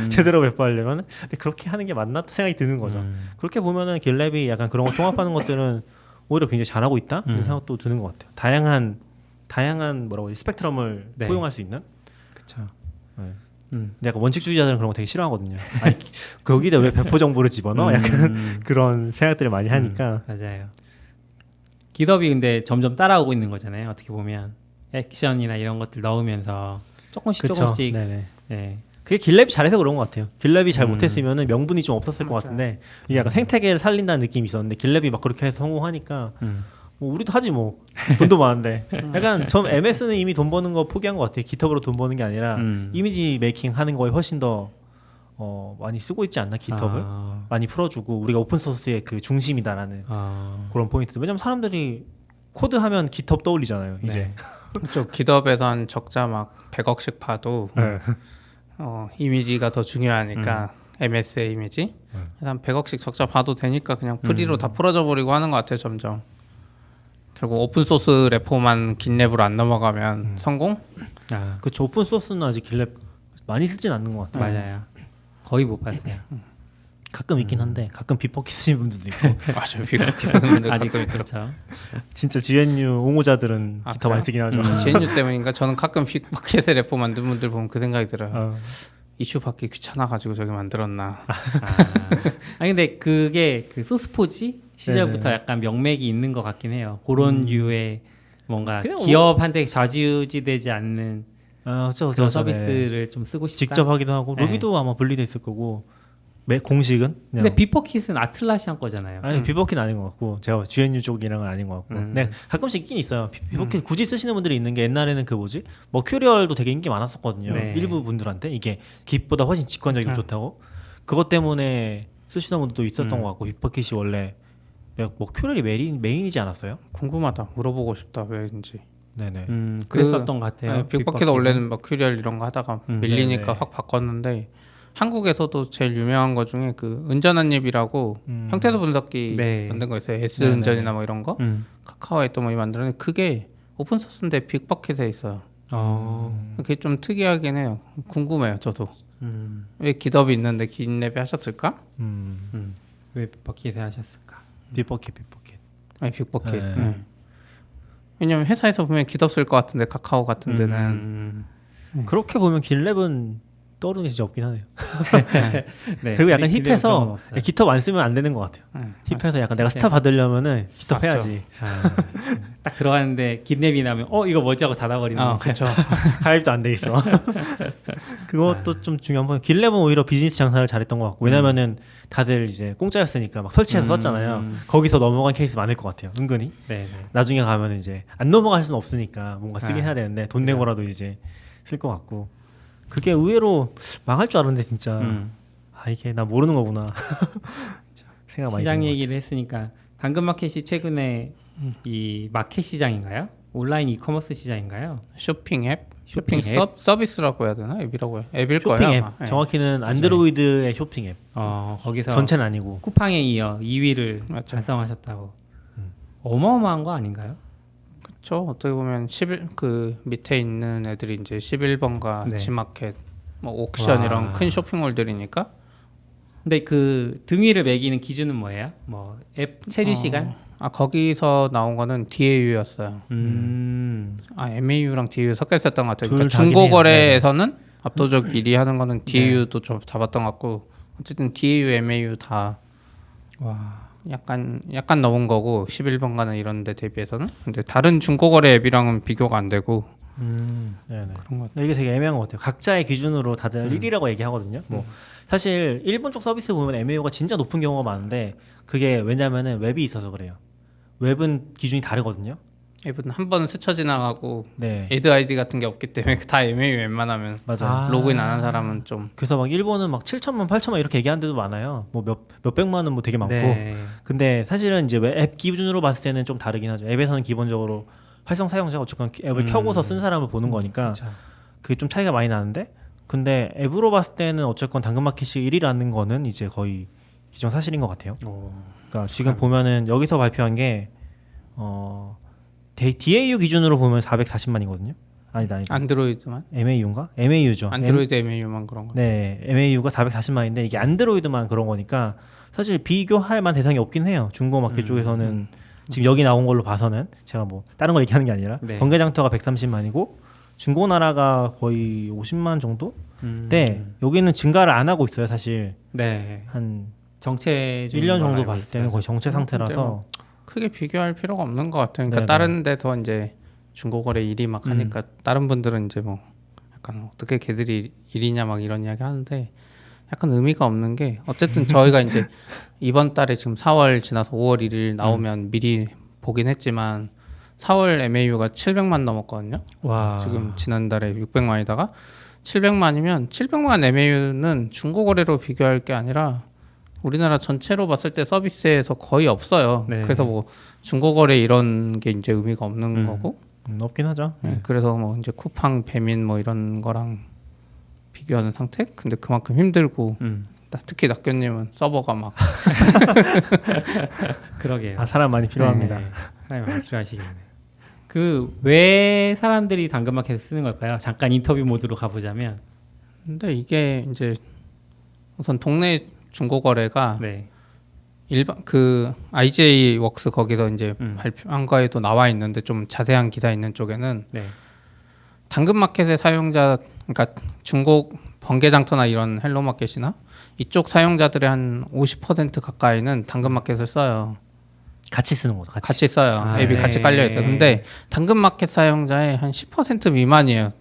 제대로 배포하려면. 근데 그렇게 하는 게 맞나 생각이 드는 거죠. 그렇게 보면은 길랩이 약간 그런 거 통합하는 것들은 오히려 굉장히 잘하고 있다 이런 생각도 드는 것 같아요. 다양한 뭐라고 해야 스펙트럼을 네. 포용할 수 있는. 그렇죠. 근데 약간 원칙주의자들은 그런 거 되게 싫어하거든요. 아니, 거기다 왜 배포 정보를 집어넣어? 약간 그런 생각들을 많이 하니까. 맞아요. 기덥이 근데 점점 따라오고 있는 거잖아요. 어떻게 보면 액션이나 이런 것들 넣으면서 조금씩 그쵸? 조금씩 네네. 네, 그게 길랩이 잘해서 그런 것 같아요. 길랩이 잘 못했으면은 명분이 좀 없었을 것 같은데 이게 약간 생태계를 살린다는 느낌이 있었는데 길랩이 막 그렇게 해서 성공하니까 뭐 우리도 하지 뭐 돈도 많은데 약간 전 MS는 이미 돈 버는 거 포기한 것 같아요. 깃허브로 돈 버는 게 아니라 이미지 메이킹 하는 거에 훨씬 더 많이 쓰고 있지 않나 깃허브를 많이 풀어주고 우리가 오픈 소스의 그 중심이다라는 그런 포인트. 왜냐면 사람들이 코드 하면 깃허브 떠올리잖아요. 이제 네. 그쪽 깃허브에서 한 적자 막 100억씩 봐도 네. 이미지가 더 중요하니까 MS의 이미지 한 100억씩 적자 봐도 되니까 그냥 프리로 다 풀어져 버리고 하는 것 같아요. 점점 결국 오픈 소스 레포만 긴 랩으로 안 넘어가면 성공? 그쵸. 오픈 소스는 아직 길랩 많이 쓰진 않는 것 같아요. 맞아요. 거의 못 봤어요. 가끔 있긴 한데 가끔 비퍼키 쓰시는 분들도 있고 맞아요. 비커키 쓰는 분들 아직 가끔 있더라고요. 그렇죠. 진짜 GNU 옹호자들은 아, 깃허브 많이 쓰긴 하죠. GNU 때문인가? 저는 가끔 빅마켓의 레포 만든 분들 보면 그 생각이 들어요. 어. 이슈 받기 귀찮아가지고 저기 만들었나. 아니 근데 그게 그 소스포지 시절부터 네네. 약간 명맥이 있는 것 같긴 해요. 그런 류의 뭔가 그냥 기업한테 좌지우지되지 않는 그렇죠. 그런 서비스를 좀 쓰고 싶다. 직접 하기도 하고 네. 루비도 아마 분리돼 있을 거고 공식은 그냥 근데 비퍼킷은 아틀라시안 거잖아요. 아니 비버킷은 아닌 것 같고 제가 GNU 쪽이랑은 아닌 것 같고 네 가끔씩 있긴 있어요. 비버킷 굳이 쓰시는 분들이 있는 게 옛날에는 그 뭐지 머큐리얼도 되게 인기 많았었거든요. 네. 일부 분들한테 이게 깃보다 훨씬 직관적이고 좋다고 그것 때문에 쓰시는 분들도 있었던 것 같고 비버킷이 원래 머큐리얼이 메인이지 않았어요? 궁금하다. 물어보고 싶다. 왜인지. 네네. 그랬었던 것 같아요. 네, 빅버킷 원래는 머큐리얼 이런 거 하다가 밀리니까 네네. 확 바꿨는데 한국에서도 제일 유명한 거 중에 그 은전한 입이라고 형태도 분석기 네. 만든 거 있어요. S 네네. 은전이나 뭐 이런 거 카카오에 또 뭐 만들었는데 그게 오픈 소스인데 빅버킷에 있어요. 그게 좀 특이하긴 해요. 궁금해요. 저도 왜 깃허브 있는데 긴랩이 하셨을까? 왜 비퍼킷에 하셨을까? 비버킷. 아니 빅버킷. 네. 네. 왜냐면 회사에서 보면 깃허브 쓸 것 같은데 카카오 같은 데는 그렇게 보면 길랩은 떠오르는 게 진짜 없긴 하네요. 네. 그리고 약간 우리 기대가 그런 건 힙해서 없어요. 깃허브 안 쓰면 안 되는 것 같아요. 힙해서 약간 내가 스타 받으려면은 깃허브 맞죠. 해야지. 딱 들어가는데 긴랩이 나면 이거 뭐지 하고 닫아버리는 거. 그렇죠. 가입도 안 돼 있어. 그것도 좀 중요한 건 길랩은 오히려 비즈니스 장사를 잘했던 것 같고 왜냐면은 다들 이제 공짜였으니까 막 설치해서 썼잖아요. 거기서 넘어간 케이스 많을 것 같아요. 은근히 네. 나중에 가면 이제 안 넘어갈 수는 없으니까 뭔가 쓰긴 해야 되는데 돈 내고라도 이제 쓸 것 같고 그게 의외로 망할 줄 알았는데 진짜 이게 나 모르는 거구나. 생각 많이 시장 드는 것 얘기를 했으니까 당근마켓이 최근에 이 마켓 시장인가요? 온라인 이커머스 시장인가요? 쇼핑 앱? 쇼핑 쇼핑 앱? 서비스라고 해야 되나? 앱이라고 해요. 앱일 쇼핑 거예요. 앱 아마. 네. 정확히는 안드로이드의 쇼핑 앱 거기서 전체는 아니고 쿠팡에 이어 2위를 맞죠. 달성하셨다고. 어마어마한 거 아닌가요? 그렇죠. 어떻게 보면 11 그 밑에 있는 애들이 이제 11번가 네. 지마켓, 뭐 옥션 와. 이런 큰 쇼핑몰들이니까. 근데 그 등위를 매기는 기준은 뭐예요? 뭐 앱 체류 시간? 거기서 나온 거는 DAU였어요. MAU랑 DAU 섞여 있었던 것 같아요. 둘 그러니까 다긴 중고거래에서는 압도적 1위 하는 거는 DAU도 좀 잡았던 것 같고 어쨌든 DAU, MAU 다 와. 약간 넘은 거고 11번가는 이런 데 대비해서는 근데 다른 중고거래 앱이랑은 비교가 안 되고 네네. 그런 것 이게 되게 애매한 것 같아요. 각자의 기준으로 다들 1위라고 얘기하거든요. 뭐 사실 일본 쪽 서비스 보면 MAU가 진짜 높은 경우가 많은데 그게 왜냐면은 웹이 있어서 그래요. 웹은 기준이 다르거든요. 앱은 한 번 스쳐 지나가고 네, 애드 아이디 같은 게 없기 때문에 다 MAU 웬만하면 맞아요. 로그인 안 한 사람은 좀 그래서 막 일본은 막 7천만, 8천만 이렇게 얘기하는 데도 많아요. 뭐 몇백만 원뭐 되게 많고. 네. 근데 사실은 이제 앱 기준으로 봤을 때는 좀 다르긴 하죠. 앱에서는 기본적으로 활성 사용자가 어쨌건 앱을 켜고서 쓴 사람을 보는 거니까 그쵸. 그게 좀 차이가 많이 나는데 근데 앱으로 봤을 때는 어쨌건 당근마켓이 1위라는 거는 이제 거의 기정사실인 것 같아요. 그러니까 지금 보면은 여기서 발표한 게 DAU 기준으로 보면 440만이거든요. 아니다. 안드로이드만 MAU인가? MAU죠. 안드로이드 MAU만 그런 거. 네, MAU가 440만인데 이게 안드로이드만 그런 거니까 사실 비교할 만 대상이 없긴 해요. 중고 마켓 쪽에서는 지금 여기 나온 걸로 봐서는 제가 뭐 다른 걸 얘기하는 게 아니라 네. 번개장터가 130만이고 중고나라가 거의 50만 정도? 네, 여기는 증가를 안 하고 있어요. 사실 네. 한 정체 1년 정도 봤을 때는 거의 정체 상태라서 크게 비교할 필요가 없는 것 같아요. 그러니까 네네. 다른 데더 이제 중고거래 일이 막 하니까 다른 분들은 이제 뭐 약간 어떻게 걔들이 일이냐 막 이런 이야기 하는데 약간 의미가 없는 게 어쨌든 저희가 이제 이번 달에 지금 4월 지나서 5월 1일 나오면 미리 보긴 했지만 4월 MAU가 700만 넘었거든요. 와. 지금 지난달에 600만이다가 700만이면 700만 MAU는 중고거래로 비교할 게 아니라 우리나라 전체로 봤을 때 서비스에서 거의 없어요. 네. 그래서 뭐 중고거래 이런 게 이제 의미가 없는 거고. 없긴 하죠. 그래서 뭐 이제 쿠팡, 배민 뭐 이런 거랑 비교하는 상태? 근데 그만큼 힘들고 특히 낙교님은 서버가 막 그러게요. 아, 사람 많이 필요합니다. 네. 사람이 많이 필요하시겠네요. 그 왜 사람들이 당근마켓을 쓰는 걸까요? 잠깐 인터뷰 모드로 가보자면. 근데 이게 이제 우선 동네 중고거래가 네. 일반 그 IJ 웍스 거기서 이제 발표한 거에도 나와 있는데 좀 자세한 기사 있는 쪽에는 네. 당근마켓의 사용자 그러니까 중고 번개장터나 이런 헬로마켓이나 이쪽 사용자들의 한 50% 가까이는 당근마켓을 써요. 같이 쓰는 거죠. 같이 써요. 아, 앱이 네. 같이 깔려 있어요. 근데 당근마켓 사용자의 한 10% 미만이에요.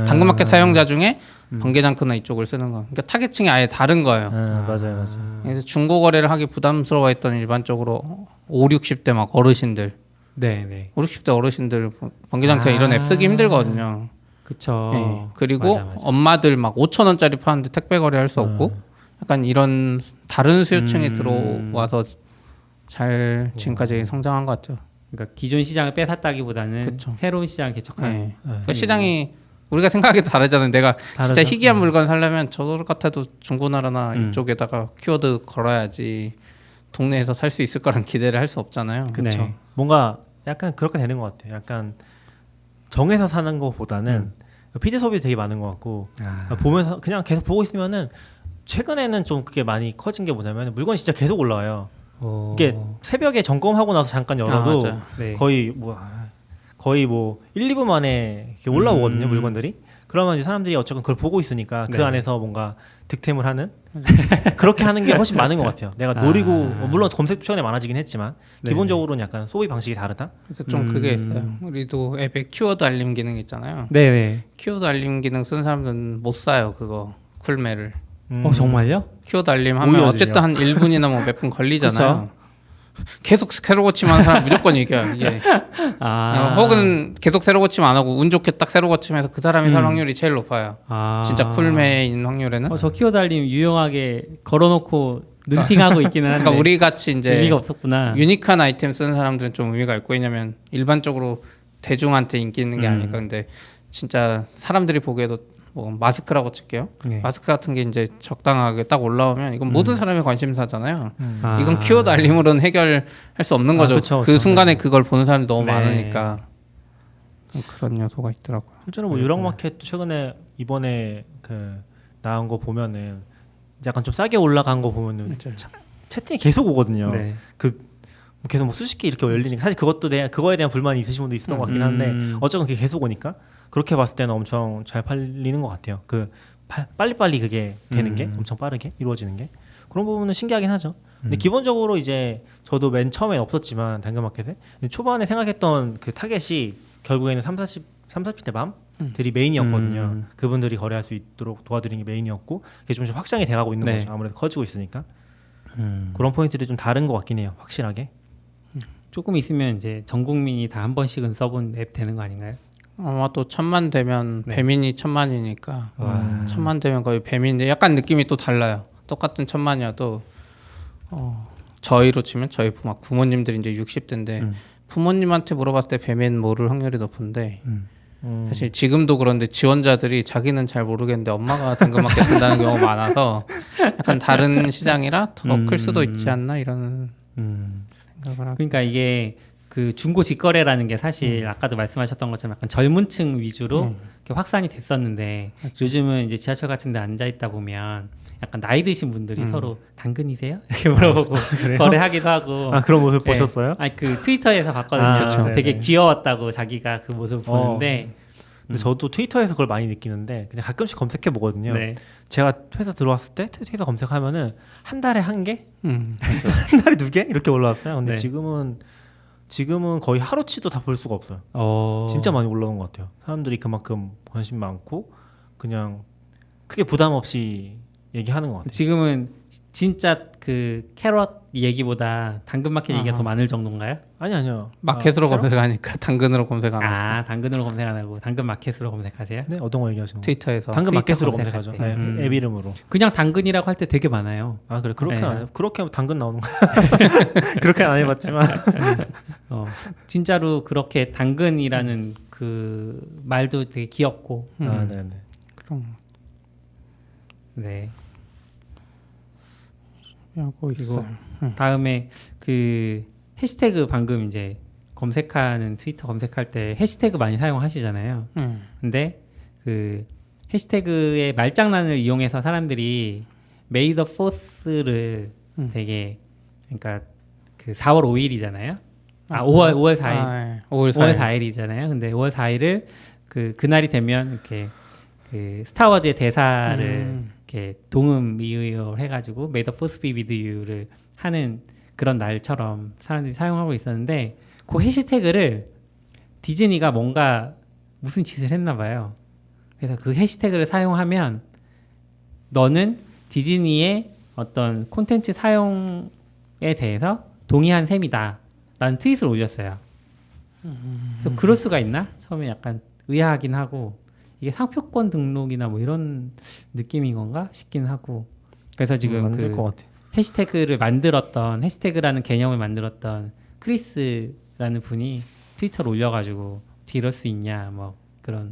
당근마켓 사용자 중에 번개장터나 이쪽을 쓰는 거. 그러니까 타겟층이 아예 다른 거예요. 맞아요. 그래서 중고 거래를 하기 부담스러워했던 일반적으로 5, 60대 막 어르신들, 네. 5, 60대 어르신들 번개장터 이런 앱 쓰기 힘들거든요. 그쵸. 네. 그리고 맞아. 엄마들 막 5,000원짜리 파는데 택배 거래할 수 없고, 약간 이런 다른 수요층이 들어와서 잘 지금까지 성장한 것 같아요. 그러니까 기존 시장을 뺏었다기보다는 그쵸. 새로운 시장을 개척한. 네. 그러니까 시장이 우리가 생각해도 다르잖아요. 내가 진짜 다르죠. 희귀한 물건 살려면 저 같아도 중고나라나 이쪽에다가 키워드 걸어야지 동네에서 살 수 있을 거란 기대를 할 수 없잖아요. 그렇죠. 네. 뭔가 약간 그렇게 되는 것 같아요. 약간 정해서 사는 것보다는 피드 소비 되게 많은 것 같고 보면서 그냥 계속 보고 있으면은 최근에는 좀 그게 많이 커진 게 뭐냐면 물건이 진짜 계속 올라와요. 이게 새벽에 점검하고 나서 잠깐 열어도 네. 거의 뭐 1, 2분 만에 이렇게 올라오거든요, 물건들이. 그러면 이제 사람들이 어쨌든 그걸 보고 있으니까 그 네. 안에서 뭔가 득템을 하는 그렇게 하는 게 훨씬 많은 것 같아요. 내가 노리고 물론 검색도 최근에 많아지긴 했지만 네. 기본적으로는 약간 소비 방식이 다르다. 그래서 좀 그게 있어요. 우리도 앱에 키워드 알림 기능 있잖아요. 네. 키워드 알림 기능 쓰는 사람들은 못 사요. 그거 쿨메를. 정말요? 키워드 알림 하면 오히려 어쨌든 한 1분이나 뭐 몇 분 걸리잖아요. 그쵸? 계속 새로 고치면 하는 사람 무조건 이겨요. 이게. 혹은 계속 새로 고치면 안 하고 운 좋게 딱 새로 고치면서 그 사람이 살 확률이 제일 높아요. 진짜 쿨메인 확률에는. 저 키워드 알림 유용하게 걸어놓고 눈팅하고 있기는 한데. 그러니까 우리 같이 이제 의미가 없었구나. 유니크한 아이템 쓰는 사람들은 좀 의미가 있고, 왜냐면 일반적으로 대중한테 인기 있는 게 아니까. 근데 진짜 사람들이 보기에도 뭐 마스크라고 칠게요. 네. 마스크 같은 게 이제 적당하게 딱 올라오면 이건 모든 사람이 관심사잖아요. 아. 이건 키워드 알림으로는 해결할 수 없는 거죠. 그쵸, 그 그쵸. 순간에 그걸 보는 사람이 너무 네. 많으니까. 그런 요소가 있더라고요. 실제로 뭐 유랑마켓도 최근에 이번에 그 나온 거 보면은 약간 좀 싸게 올라간 거 보면은 채팅이 계속 오거든요. 네. 그 계속 뭐 수십 개 이렇게 열리니까 사실 그거에 대한 불만이 있으신 분도 있었던 것 같긴 한데 어쨌든 그게 계속 오니까 그렇게 봤을 때는 엄청 잘 팔리는 것 같아요. 그 빨리빨리 그게 되는 게 엄청 빠르게 이루어지는 게 그런 부분은 신기하긴 하죠. 근데 기본적으로 이제 저도 맨 처음엔 없었지만 당근마켓에 초반에 생각했던 그 타겟이 결국에는 30대 맘들이 메인이었거든요. 그분들이 거래할 수 있도록 도와드리는 게 메인이었고 그게 좀 확장이 돼가고 있는 네. 거죠. 아무래도 커지고 있으니까 그런 포인트들이 좀 다른 것 같긴 해요. 확실하게. 조금 있으면 이제 전 국민이 다 한 번씩은 써본 앱 되는 거 아닌가요? 아마 또 1000만 되면 네. 배민이 1000만이니까 1000만 되면 거의 배민인데 약간 느낌이 또 달라요. 똑같은 1000만이어도 저희로 치면 저희 부모님들이 이제 60대인데 부모님한테 물어봤을 때 배민 모를 확률이 높은데 사실 지금도 그런데 지원자들이 자기는 잘 모르겠는데 엄마가 당근마켓 쓴다는 경우가 많아서 약간 다른 시장이라 더 클 수도 있지 않나 이런 생각을 하고. 그러니까 이게 그 중고 직거래라는 게 사실 아까도 말씀하셨던 것처럼 약간 젊은층 위주로 이렇게 확산이 됐었는데 요즘은 이제 지하철 같은 데 앉아 있다 보면 약간 나이 드신 분들이 서로 당근이세요? 이렇게 물어보고 거래하기도 하고. 그런 모습 네. 보셨어요? 아니 그 트위터에서 봤거든요. 그렇죠. 되게 네네. 귀여웠다고 자기가 그 모습 보는데. 근데 저도 트위터에서 그걸 많이 느끼는데 그냥 가끔씩 검색해 보거든요. 네. 제가 회사 들어왔을 때 트위터 검색하면은 한 달에 한 개, 그렇죠. 한 달에 두 개 이렇게 올라왔어요. 근데 네. 지금은 지금은 거의 하루치도 다 볼 수가 없어요. 진짜 많이 올라온 것 같아요. 사람들이 그만큼 관심 많고 그냥 크게 부담 없이 얘기하는 것 같아요. 지금은 진짜 그 캐럿 얘기보다 당근마켓 얘기가 더 많을 정도인가요? 아니요. 마켓으로 검색하니까 당근으로 검색 안 하고 당근으로 검색 안 하고 당근마켓으로 검색하세요? 네, 어떤 거 얘기하시는 거예요? 트위터에서 당근 마켓으로 검색할 검색하죠. 때. 네, 앱 이름으로. 그냥 당근이라고 할 때 되게 많아요. 아 그래 그렇게 네. 안 해요. 그렇게 하면 당근 나오는 거야. 그렇게 안 해봤지만 진짜로 그렇게 당근이라는 그 말도 되게 귀엽고. 네네. 그럼 네. 하고 있어요. 다음에 그 해시태그 방금 이제 검색하는 트위터 검색할 때 해시태그 많이 사용하시잖아요. 근데 그 해시태그의 말장난을 이용해서 사람들이 May the 4th를 되게 그러니까 그 4월 5일이잖아요. 5월 4일. 5월 4일이잖아요. 근데 5월 4일을 그날이 되면 이렇게 그 스타워즈의 대사를 이렇게 동음 이의어 해가지고 May the Force be with you를 하는 그런 날처럼 사람들이 사용하고 있었는데 그 해시태그를 디즈니가 뭔가 무슨 짓을 했나 봐요. 그래서 그 해시태그를 사용하면 너는 디즈니의 어떤 콘텐츠 사용에 대해서 동의한 셈이다 라는 트윗을 올렸어요. 그래서 그럴 수가 있나? 처음에 약간 의아하긴 하고 이게 상표권 등록이나 뭐 이런 느낌인 건가 싶긴 하고 그래서 지금 만들 것 같아. 해시태그를 만들었던 해시태그라는 개념을 만들었던 크리스라는 분이 트위터로 올려가지고 어떻게 이럴 수 있냐 뭐 그런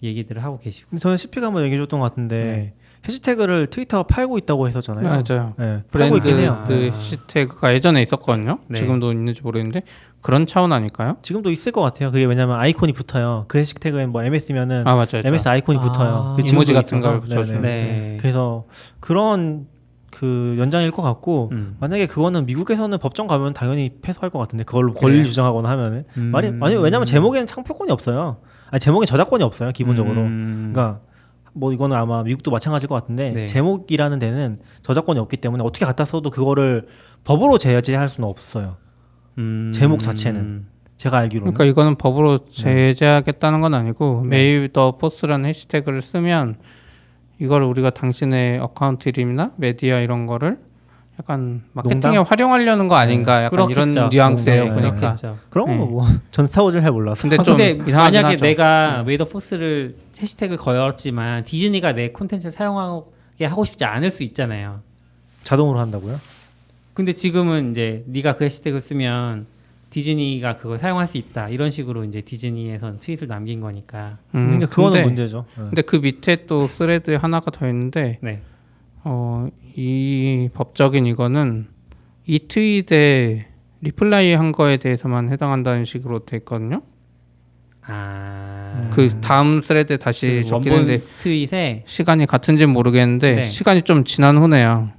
얘기들을 하고 계시고. 근데 저는 CP가 한번 얘기해줬던 것 같은데 해시태그를 트위터가 팔고 있다고 했었잖아요. 맞아요. 네, 팔고 있긴 해요. 브랜드 해시태그가 예전에 있었거든요. 네. 지금도 있는지 모르겠는데 그런 차원 아닐까요? 지금도 있을 것 같아요. 그게 왜냐면 아이콘이 붙어요. 그 해시태그에 뭐 MS면은 맞아요. MS 아이콘이 붙어요. 그 이모지 지금도 같은 걸 있어서. 붙여주는. 네네. 네. 그래서 그런 그 연장일 것 같고 만약에 그거는 미국에서는 법정 가면 당연히 패소할 것 같은데 그걸로 권리 주장하거나 하면은 아니 왜냐면 제목에는 창표권이 없어요. 아니 제목에 저작권이 없어요 기본적으로. 그러니까 뭐 이거는 아마 미국도 마찬가지일 것 같은데 네. 제목이라는 데는 저작권이 없기 때문에 어떻게 갖다 써도 그거를 법으로 제재할 수는 없어요. 제목 자체는 제가 알기로는. 그러니까 이거는 법으로 제재하겠다는 건 아니고 메이 더 포스라는 해시태그를 쓰면 이걸 우리가 당신의 어카운트 이름이나 메디아 이런 거를 약간 마케팅에 농담? 활용하려는 거 아닌가 약간 이런 그렇겠죠. 뉘앙스예요. 농담. 보니까. 그렇겠죠. 그런 네. 거 뭐 전 스타워즈를 잘 몰라서. 근데 좀 근데 이상하긴 만약에 하죠. 내가 웨이더 포스를 해시태그를 걸었지만 디즈니가 내 콘텐츠를 사용하게 하고 싶지 않을 수 있잖아요. 자동으로 한다고요? 근데 지금은 이제 네가 그 해시태그를 쓰면 디즈니가 그걸 사용할 수 있다 이런 식으로 이제 디즈니에선 트윗을 남긴 거니까. 그러니까 그거는 문제죠. 근데 그 밑에 또 스레드 하나가 더 있는데 네. 이 법적인 이거는 이 트윗에 리플라이 한 거에 대해서만 해당한다는 식으로 돼 있거든요. 그 다음 스레드에 다시 그 적긴 원본 했는데 트윗에 시간이 같은지는 모르겠는데 네. 시간이 좀 지난 후네요.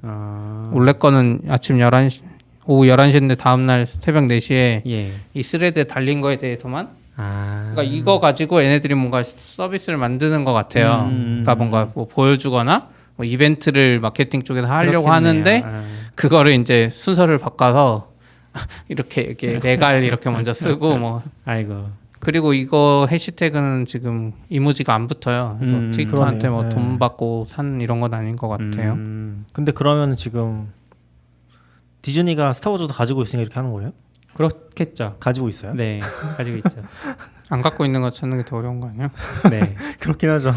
원래 거는 아침 11시 오후 11시인데 다음날 새벽 4시에 예. 이 스레드에 달린 거에 대해서만 그러니까 이거 가지고 얘네들이 뭔가 서비스를 만드는 것 같아요. 그러니까 뭔가 뭐 보여주거나 뭐 이벤트를 마케팅 쪽에서 하려고 그렇겠네요. 하는데 그거를 이제 순서를 바꿔서 이렇게 레갈 이렇게 먼저 쓰고 뭐 아이고. 그리고 이거 해시태그는 지금 이모지가 안 붙어요. 그래서 트위터한테 그러네요. 뭐 돈 받고 산 이런 건 아닌 것 같아요. 근데 그러면 지금 디즈니가 스타워즈도 가지고 있으니까 이렇게 하는 거예요? 그렇겠죠. 가지고 있어요? 네, 가지고 있죠. 안 갖고 있는 거 찾는 게 더 어려운 거 아니야? 네. 그렇긴 하죠.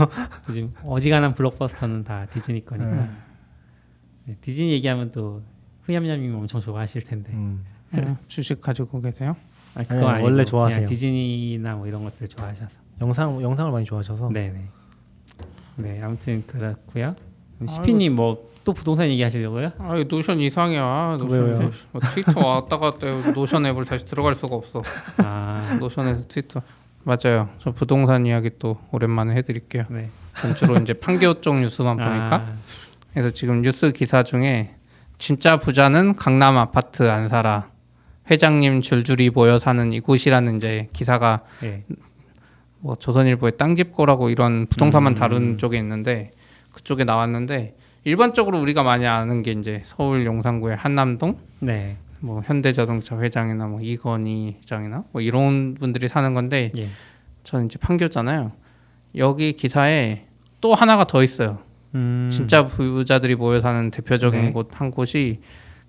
요즘 어지간한 블록버스터는 다 디즈니 거니까. 네, 디즈니 얘기하면 또 후냠냠님 엄청 좋아하실 텐데. 주식 가지고 계세요? 아니, 그건 아니고 원래 좋아하세요. 그냥 디즈니나 뭐 이런 것들 좋아하셔서. 영상을 많이 좋아하셔서. 네네. 네, 아무튼 그렇고요. 시피님 뭐 또 부동산 얘기하시려고요? 노션 이상이야. 왜요? 트위터 왔다 갔다 해요. 노션 앱을 다시 들어갈 수가 없어. 노션에서 트위터. 맞아요. 저 부동산 이야기 또 오랜만에 해드릴게요. 네. 전 주로 이제 판교 쪽 뉴스만 보니까. 그래서 지금 뉴스 기사 중에 진짜 부자는 강남 아파트 안 살아. 회장님 줄줄이 모여 사는 이곳이라는 이제 기사가 네. 뭐 조선일보의 땅집고라고 이런 부동산만 다룬 쪽에 있는데 그쪽에 나왔는데 일반적으로 우리가 많이 아는 게 이제 서울 용산구의 한남동, 네. 뭐 현대자동차 회장이나 뭐 이건희 회장이나 뭐 이런 분들이 사는 건데 예. 저는 이제 판교잖아요. 여기 기사에 또 하나가 더 있어요. 진짜 부자들이 모여 사는 대표적인 네. 곳 한 곳이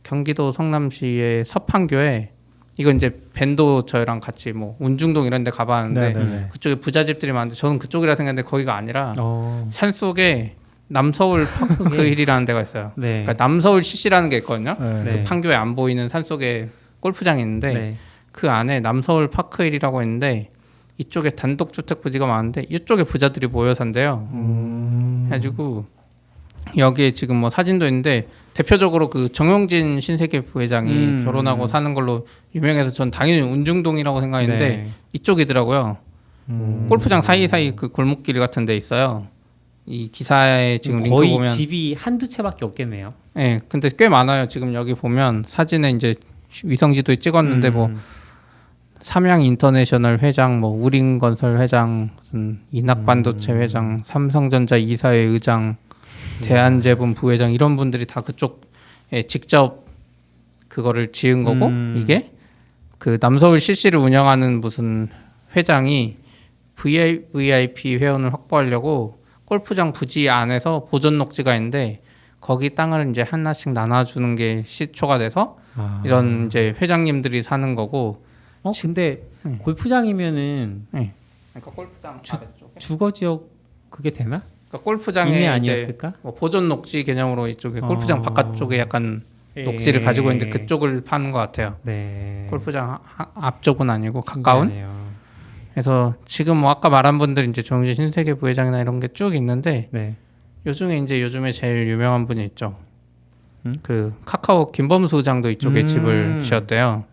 경기도 성남시의 서판교에 이건 이제 밴도 저희랑 같이 뭐 운중동 이런 데 가봤는데 네네네. 그쪽에 부잣집들이 많은데 저는 그쪽이라 생각했는데 거기가 아니라 어. 산속에 남서울 파크힐이라는 데가 있어요. 네. 그러니까 남서울 CC라는 게 있거든요. 네. 네. 판교에 안 보이는 산속에 골프장이 있는데 네. 그 안에 남서울 파크힐이라고 있는데 이쪽에 단독주택 부지가 많은데 이쪽에 부자들이 모여 산대요. 해가지고 여기에 지금 뭐 사진도 있는데 대표적으로 그 정용진 신세계 부회장이 결혼하고 사는 걸로 유명해서 전 당연히 운중동이라고 생각했는데 네. 이쪽이더라고요. 골프장 사이사이 그 골목길 같은 데 있어요. 이 기사에 지금 링크 거의 보면 집이 한두 채밖에 없겠네요. 네, 근데 꽤 많아요. 지금 여기 보면 사진에 이제 위성지도에 찍었는데 뭐 삼양 인터내셔널 회장, 뭐 우린건설 회장, 무슨 이낙반도체 회장, 삼성전자 이사회 의장, 대한제분 부회장 이런 분들이 다 그쪽에 직접 그거를 지은 거고 이게 그 남서울 CC를 운영하는 무슨 회장이 VIP 회원을 확보하려고 골프장 부지 안에서 보존 녹지가 있는데 거기 땅을 이제 하나씩 나눠주는 게 시초가 돼서 이런 이제 회장님들이 사는 거고. 근데 골프장이면은 그러니까 골프장 주거 지역 그게 되나? 그러니까 골프장에 임야 이제 아니었을까? 뭐 보존 녹지 개념으로 이쪽에 골프장 바깥쪽에 약간 녹지를 예. 가지고 있는데 그쪽을 파는 것 같아요. 네. 골프장 앞쪽은 아니고 가까운. 신기하네요. 그래서 지금 뭐 아까 말한 분들 이제 정영진 신세계 부회장이나 이런 게 쭉 있는데 네. 요즘에 제일 유명한 분이 있죠. 그 카카오 김범수 의장도 이쪽에 집을 지었대요.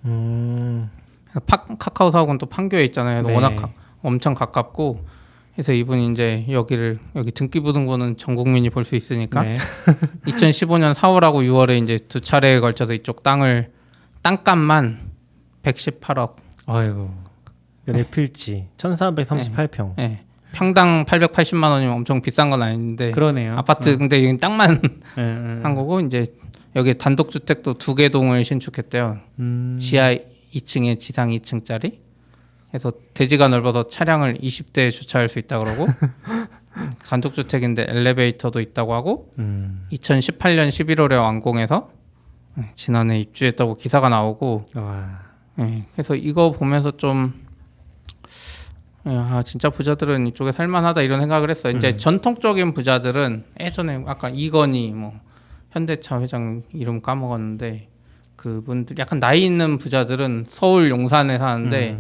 카카오 사옥은 또 판교에 있잖아요. 네. 워낙 엄청 가깝고 그래서 이분이 이제 여기 등기부등본은 전 국민이 볼 수 있으니까 네. 2015년 4월하고 6월에 이제 두 차례에 걸쳐서 이쪽 땅값만 118억. 아이고. 내필지 1,438평. 네. 평당 880만 원이면 엄청 비싼 건 아닌데 그러네요. 아파트 근데 여기 땅만 한 한 거고 이제 여기 단독 주택도 2개 동을 신축했대요. 지하 2층에 지상 2층짜리. 그래서 대지가 넓어서 차량을 20대 주차할 수 있다 그러고 단독 주택인데 엘리베이터도 있다고 하고 2018년 11월에 완공해서 지난해 입주했다고 기사가 나오고 와. 그래서 이거 보면서 좀 진짜 부자들은 이쪽에 살만하다 이런 생각을 했어요. 이제 전통적인 부자들은 예전에 아까 이건희 뭐 현대차 회장 이름 까먹었는데 그분들 약간 나이 있는 부자들은 서울 용산에 사는데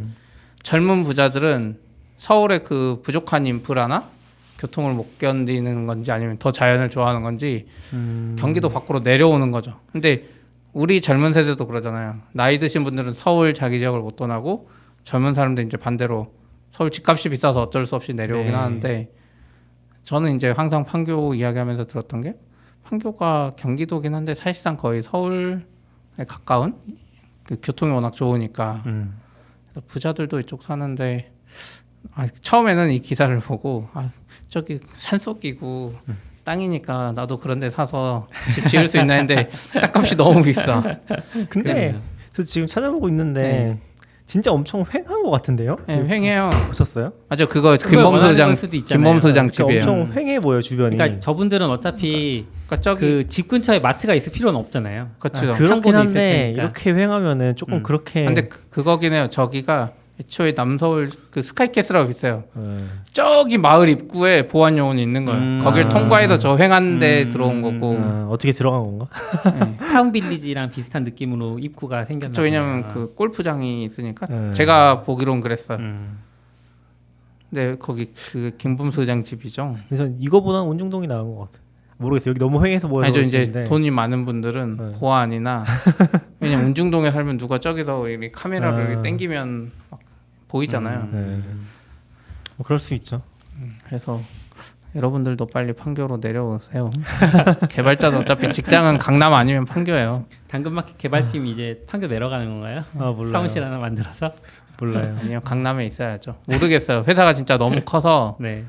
젊은 부자들은 서울의 그 부족한 인프라나 교통을 못 견디는 건지 아니면 더 자연을 좋아하는 건지 경기도 밖으로 내려오는 거죠. 근데 우리 젊은 세대도 그러잖아요. 나이 드신 분들은 서울 자기 지역을 못 떠나고 젊은 사람들 이제 반대로 서울 집값이 비싸서 어쩔 수 없이 내려오긴 하는데 저는 이제 항상 판교 이야기하면서 들었던 게 판교가 경기도긴 한데 사실상 거의 서울에 가까운 그 교통이 워낙 좋으니까 그래서 부자들도 이쪽 사는데 처음에는 이 기사를 보고 저기 산속이고 땅이니까 나도 그런 데 사서 집 지을 수 있나 했는데 땅값이 너무 비싸. 근데 저 지금 찾아보고 있는데 진짜 엄청 횡한 것 같은데요? 네, 횡해요. 보셨어요? 맞아, 그거 김범수 장 집이에요. 엄청 횡해 보여 주변이. 그러니까 저분들은 어차피 그러니까 저기 그 집 근처에 마트가 있을 필요는 없잖아요. 그렇죠. 그렇긴 창고도 있을 한데 테니까. 이렇게 횡하면은 조금 그렇게. 근데 그거긴 해요. 저기가 애초에 남서울 그 스카이캐슬하고 비슷해요. 저기 마을 입구에 보안 요원이 있는 거예요. 거길 통과해서 저 횡한 데 들어온 거고. 어떻게 들어간 건가? 타운 빌리지랑 비슷한 느낌으로 입구가 생겼나 저 봐요. 왜냐면 그 골프장이 있으니까 제가 보기론 그랬어요. 근데 거기 그 김범수 의장 집이죠. 그래서 이거보다는 운중동이 나은 것 같아. 모르겠어요. 여기 너무 횡해서 뭐라고. 아니죠. 이제 돈이 많은 분들은 보안이나 왜냐면 운중동에 살면 누가 저기서 이렇게 카메라를 이렇게 당기면 막 보이잖아요. 뭐 그럴 수 있죠. 그래서 여러분들도 빨리 판교로 내려오세요. 개발자도 어차피 직장은 강남 아니면 판교예요. 당근마켓 개발팀이 이제 판교 내려가는 건가요? 몰라요. 사무실 하나 만들어서? 몰라요. 아니요, 강남에 있어야죠. 모르겠어요. 회사가 진짜 너무 커서 네.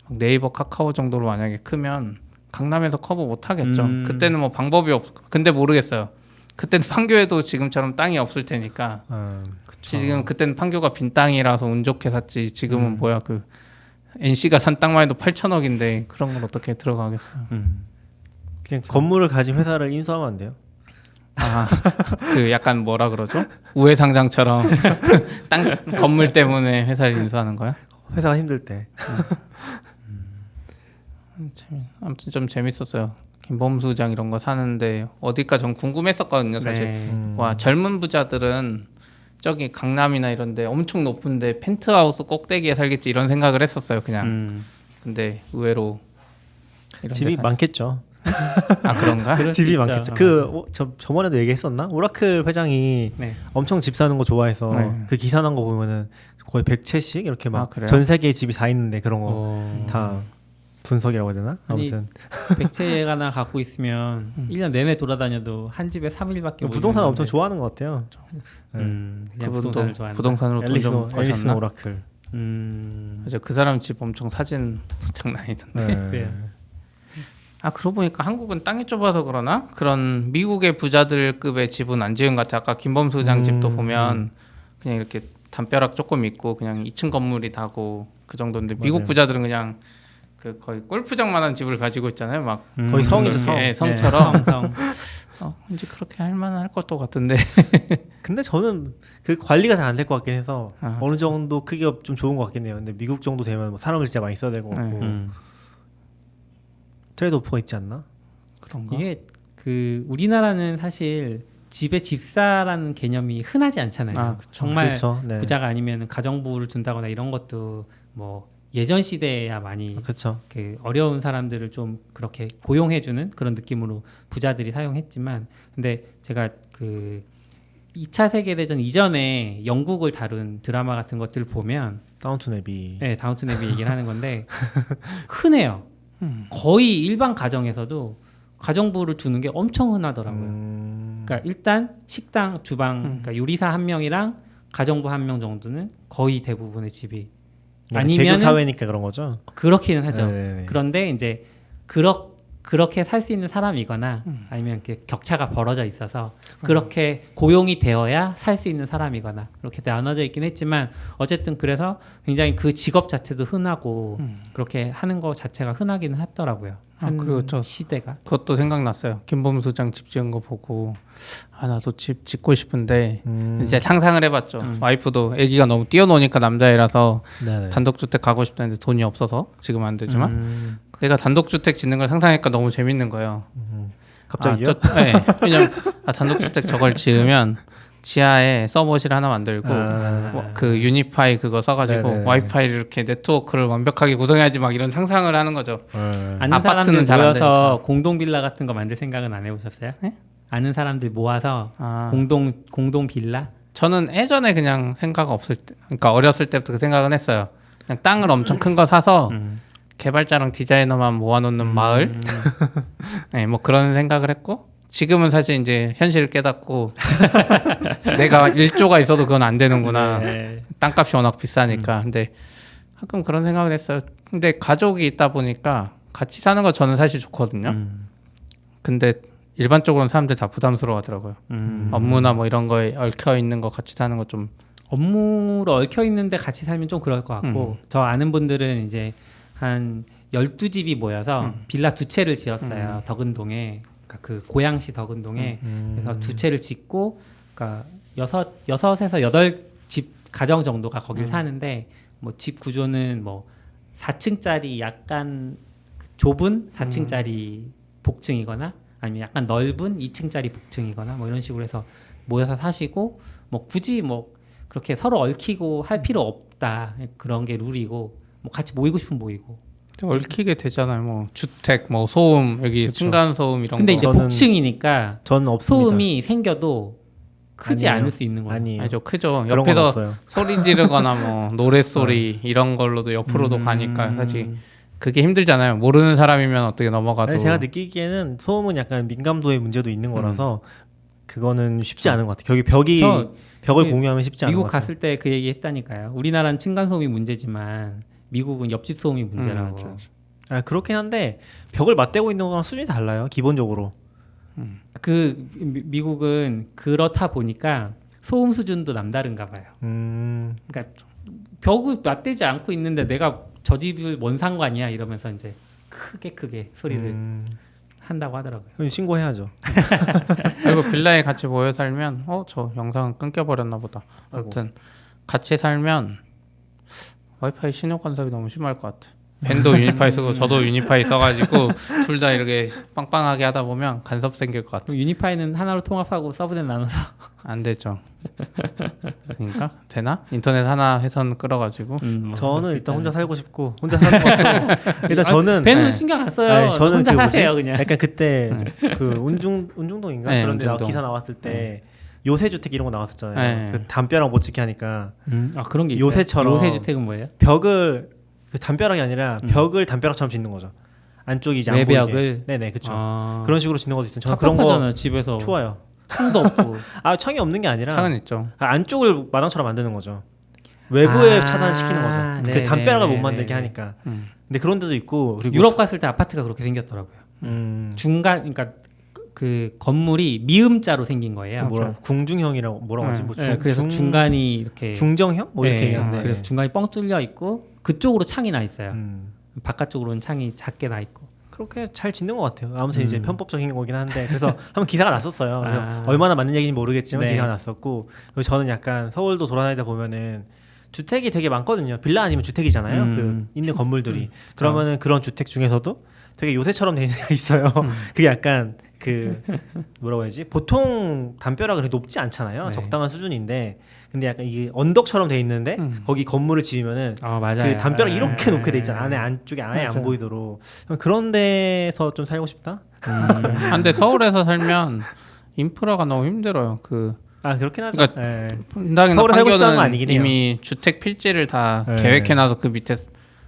네이버, 카카오 정도로 만약에 크면 강남에서 커버 못 하겠죠. 음. 그때는 뭐 방법이 없. 근데 모르겠어요. 그때는 판교에도 지금처럼 땅이 없을 테니까. 지금 그때는 판교가 빈 땅이라서 운 좋게 샀지. 지금은 뭐야 그 NC가 산 땅만 해도 8천억인데 그런 건 어떻게 들어가겠어요. 그냥 건물을 가진 회사를 인수하면 안 돼요? 그 약간 뭐라 그러죠? 우회상장처럼 땅 건물 때문에 회사를 인수하는 거야? 회사가 힘들 때. 아무튼 좀 재밌었어요. 김범수장 이런 거 사는데 어딜까 전 궁금했었거든요. 사실 와 젊은 부자들은 저기 강남이나 이런데 엄청 높은데 펜트하우스 꼭대기에 살겠지 이런 생각을 했었어요. 그냥 근데 의외로 이런 집이 많겠죠. 아 그런가? 집이 많겠죠. 저번에도 얘기했었나? 오라클 회장이 엄청 집 사는 거 좋아해서 그 기사 난 거 보면은 거의 100채씩 이렇게 막 전 세계에 집이 다 있는데 그런 거 다 분석이라고 해야 되나? 아무튼 100채가나 갖고 있으면 1년 내내 돌아다녀도 한 집에 3일밖에 못 부동산 엄청 좋아하는 것 같아요. 그냥 부동산을 좋아한다. 부동산으로 돈 좀 버셨나? 앨리슨 오라클. 맞아 그 사람 집 엄청 사진 장난 아니던데. 아 그러고 보니까 한국은 땅이 좁아서 그러나 그런 미국의 부자들급의 집은 안 지은 것 같아. 아까 김범수 장 집도 보면 그냥 이렇게 담벼락 조금 있고 그냥 2층 건물이 다고 그 정도인데 미국 부자들은 그냥 그 거의 골프장만한 집을 가지고 있잖아요. 막 거의 성이죠. 성처럼. 이제 그렇게 할 만할 것도 같은데. 근데 저는 그 관리가 잘 안 될 것 같긴 해서 어느 정도 크기가 좀 좋은 것 같긴 해요. 근데 미국 정도 되면 뭐 사람을 진짜 많이 써야 되고 트레이드오프가 있지 않나? 그런가? 이게 그 우리나라는 사실 집에 집사라는 개념이 흔하지 않잖아요. 정말 그렇죠. 네. 부자가 아니면 가정부를 둔다거나 이런 것도 뭐 예전 시대에야 많이 그렇죠. 그 어려운 사람들을 좀 그렇게 고용해주는 그런 느낌으로 부자들이 사용했지만, 근데 제가 그 2차 세계대전 이전에 영국을 다룬 드라마 같은 것들을 보면 다운턴 애비. 네, 다운턴 애비 얘기를 하는 건데 흔해요. 거의 일반 가정에서도 가정부를 두는 게 엄청 흔하더라고요. 그러니까 일단 식당, 주방, 그러니까 요리사 한 명이랑 가정부 한 명 정도는 거의 대부분의 집이 아니면 개그 사회니까 그런 거죠. 그렇기는 하죠. 네네네. 그런데 이제 그렇게 살 수 있는 사람이거나 아니면 이렇게 격차가 벌어져 있어서 그렇게 고용이 되어야 살 수 있는 사람이거나 그렇게 나눠져 있긴 했지만 어쨌든 그래서 굉장히 그 직업 자체도 흔하고 그렇게 하는 거 자체가 흔하기는 하더라고요. 그리고 저 시대가 그것도 생각났어요. 김범수 장 집 지은 거 보고 나도 집 짓고 싶은데 이제 상상을 해봤죠. 와이프도 아기가 너무 뛰어노니까 남자애라서 네네. 단독주택 가고 싶다는데 돈이 없어서 지금 안 되지만 내가 단독주택 짓는 걸 상상하니까 너무 재밌는 거예요. 갑자기요? 네. 왜냐면 단독주택 저걸 지으면 지하에 서버실 하나 만들고 그 유니파이 그거 써가지고 네네. 와이파이를 이렇게 네트워크를 완벽하게 구성해야지 막 이런 상상을 하는 거죠. 아는 아파트는 사람들 잘안 모여서 공동 빌라 같은 거 만들 생각은 안 해보셨어요? 네? 아는 사람들 모아서 공동 빌라? 저는 예전에 그냥 생각 없을 때, 그러니까 어렸을 때부터 그 생각은 했어요. 그냥 땅을 엄청 큰 거 사서 개발자랑 디자이너만 모아놓는 마을, 네, 뭐 그런 생각을 했고. 지금은 사실 이제 현실을 깨닫고 내가 1조가 있어도 그건 안 되는구나. 네. 땅값이 워낙 비싸니까. 근데 가끔 그런 생각을 했어요. 근데 가족이 있다 보니까 같이 사는 거 저는 사실 좋거든요. 근데 일반적으로는 사람들 다 부담스러워 하더라고요. 업무나 뭐 이런 거에 얽혀 있는 거 같이 사는 거 좀. 업무로 얽혀 있는데 같이 살면 좀 그럴 것 같고 저 아는 분들은 이제 한 12집이 모여서 빌라 2채를 지었어요. 덕은동에. 그러니까 그 고양시 덕은동에 그래서 2채를 짓고 그러니까 6에서 8집 가정 정도가 거길 사는데 뭐 집 구조는 뭐 4층짜리 약간 좁은 4층짜리 복층이거나 아니면 약간 넓은 2층짜리 복층이거나 뭐 이런 식으로 해서 모여서 사시고 뭐 굳이 뭐 그렇게 서로 얽히고 할 필요 없다. 그런 게 룰이고 뭐 같이 모이고 싶으면 모이고. 얽히게 되잖아요. 뭐 주택, 뭐 소음, 여기 층간 소음 이런 근데 거. 이제 복층이니까 전 없습니다. 소음이 생겨도 크지 아니에요. 않을 수 있는 거예요. 아니에요. 아니죠, 크죠. 그런 건 옆에서 없어요. 소리 지르거나 뭐 노래 소리 이런 걸로도 옆으로도 가니까 사실 그게 힘들잖아요. 모르는 사람이면 어떻게 넘어가도. 아니, 제가 느끼기에는 소음은 약간 민감도의 문제도 있는 거라서 그거는 쉽지 않은 것 같아요. 벽을 공유하면 쉽지 않은 것 미국 같아요. 갔을 때 그 얘기 했다니까요. 우리나라는 층간 소음이 문제지만 미국은 옆집 소음이 문제라고. 맞죠. 그렇긴 한데 벽을 맞대고 있는 거랑 수준이 달라요. 기본적으로. 그 미국은 그렇다 보니까 소음 수준도 남다른가 봐요. 그러니까 벽을 맞대지 않고 있는데 내가 저 집을 뭔 상관이야 이러면서 이제 크게 소리를 한다고 하더라고요. 그럼 신고해야죠. 그리고 빌라에 같이 모여 살면 저 영상은 끊겨버렸나 보다. 아무튼 같이 살면 와이파이 신호 간섭이 너무 심할 것 같아. 벤도 유니파이 쓰고 저도 유니파이 써가지고 둘 다 이렇게 빵빵하게 하다 보면 간섭 생길 것 같아. 유니파이는 하나로 통합하고 서브넷 나눠서 안 되죠. 그러니까 되나? 인터넷 하나 회선 끌어가지고. 저는 일단 혼자 살고 싶고 혼자 사는 것도 일단 저는 벤은 신경 안 써요. 아니, 저는 혼자 그 사세요 그냥. 약간 그때 그 운중동인가 네, 그런 데 운중동. 기사 나왔을 때 요새 주택 이런 거 나왔었잖아요. 네. 그 담벼락 못 짓게 하니까 그런 게 있어요. 요새처럼 요새 주택은 뭐예요? 벽을 그 담벼락이 아니라 벽을 담벼락처럼 짓는 거죠. 안쪽이 이제 안 외벽을? 보이게. 네네 그렇죠. 아, 그런 식으로 짓는 것도 있어요. 저는 그런 거 답답하잖아요 집에서. 좋아요. 창도 없고. 창이 없는 게 아니라 창은 있죠. 안쪽을 마당처럼 만드는 거죠. 외부에 아, 차단시키는 거죠. 그 네네네네. 담벼락을 못 만들게 하니까. 근데 그런 데도 있고 그리고 유럽 갔을 때 아파트가 그렇게 생겼더라고요. 중간 그러니까 그 건물이 미음자로 생긴 거예요. 뭐라 궁중형이라고 뭐라고 하지? 뭐 네, 그래서 중간이 이렇게 중정형 뭐 이렇게 네, 얘기하는데 그래서 중간이 뻥 뚫려 있고 그쪽으로 창이 나 있어요. 바깥쪽으로는 창이 작게 나 있고. 그렇게 잘 짓는 것 같아요. 아무튼 이제 편법적인 거긴 한데 그래서 한번 기사가 났었어요. 그래서 얼마나 맞는 얘기인지 모르겠지만 네. 기사가 났었고 그리고 저는 약간 서울도 돌아다니다 보면은 주택이 되게 많거든요. 빌라 아니면 주택이잖아요. 그 있는 건물들이 그러면은 그런 주택 중에서도 되게 요새처럼 돼 있는 데가 있어요. 그게 약간 그 뭐라고 해야지? 보통 담벼락은 그렇게 높지 않잖아요. 네. 적당한 수준인데 근데 약간 이게 언덕처럼 돼 있는데 거기 건물을 지으면은 맞아요. 그 담벼락 이렇게 높게 돼 있잖아. 안쪽에 아예 맞아요. 안 보이도록 그런 데서 좀 살고 싶다. 근데 서울에서 살면 인프라가 너무 힘들어요. 그렇긴 하죠. 그러니까 예. 분당이나 서울에 살고 싶다는 건 판교는 아니긴 해요. 이미 주택 필지를 다 네. 계획해놔서 그 밑에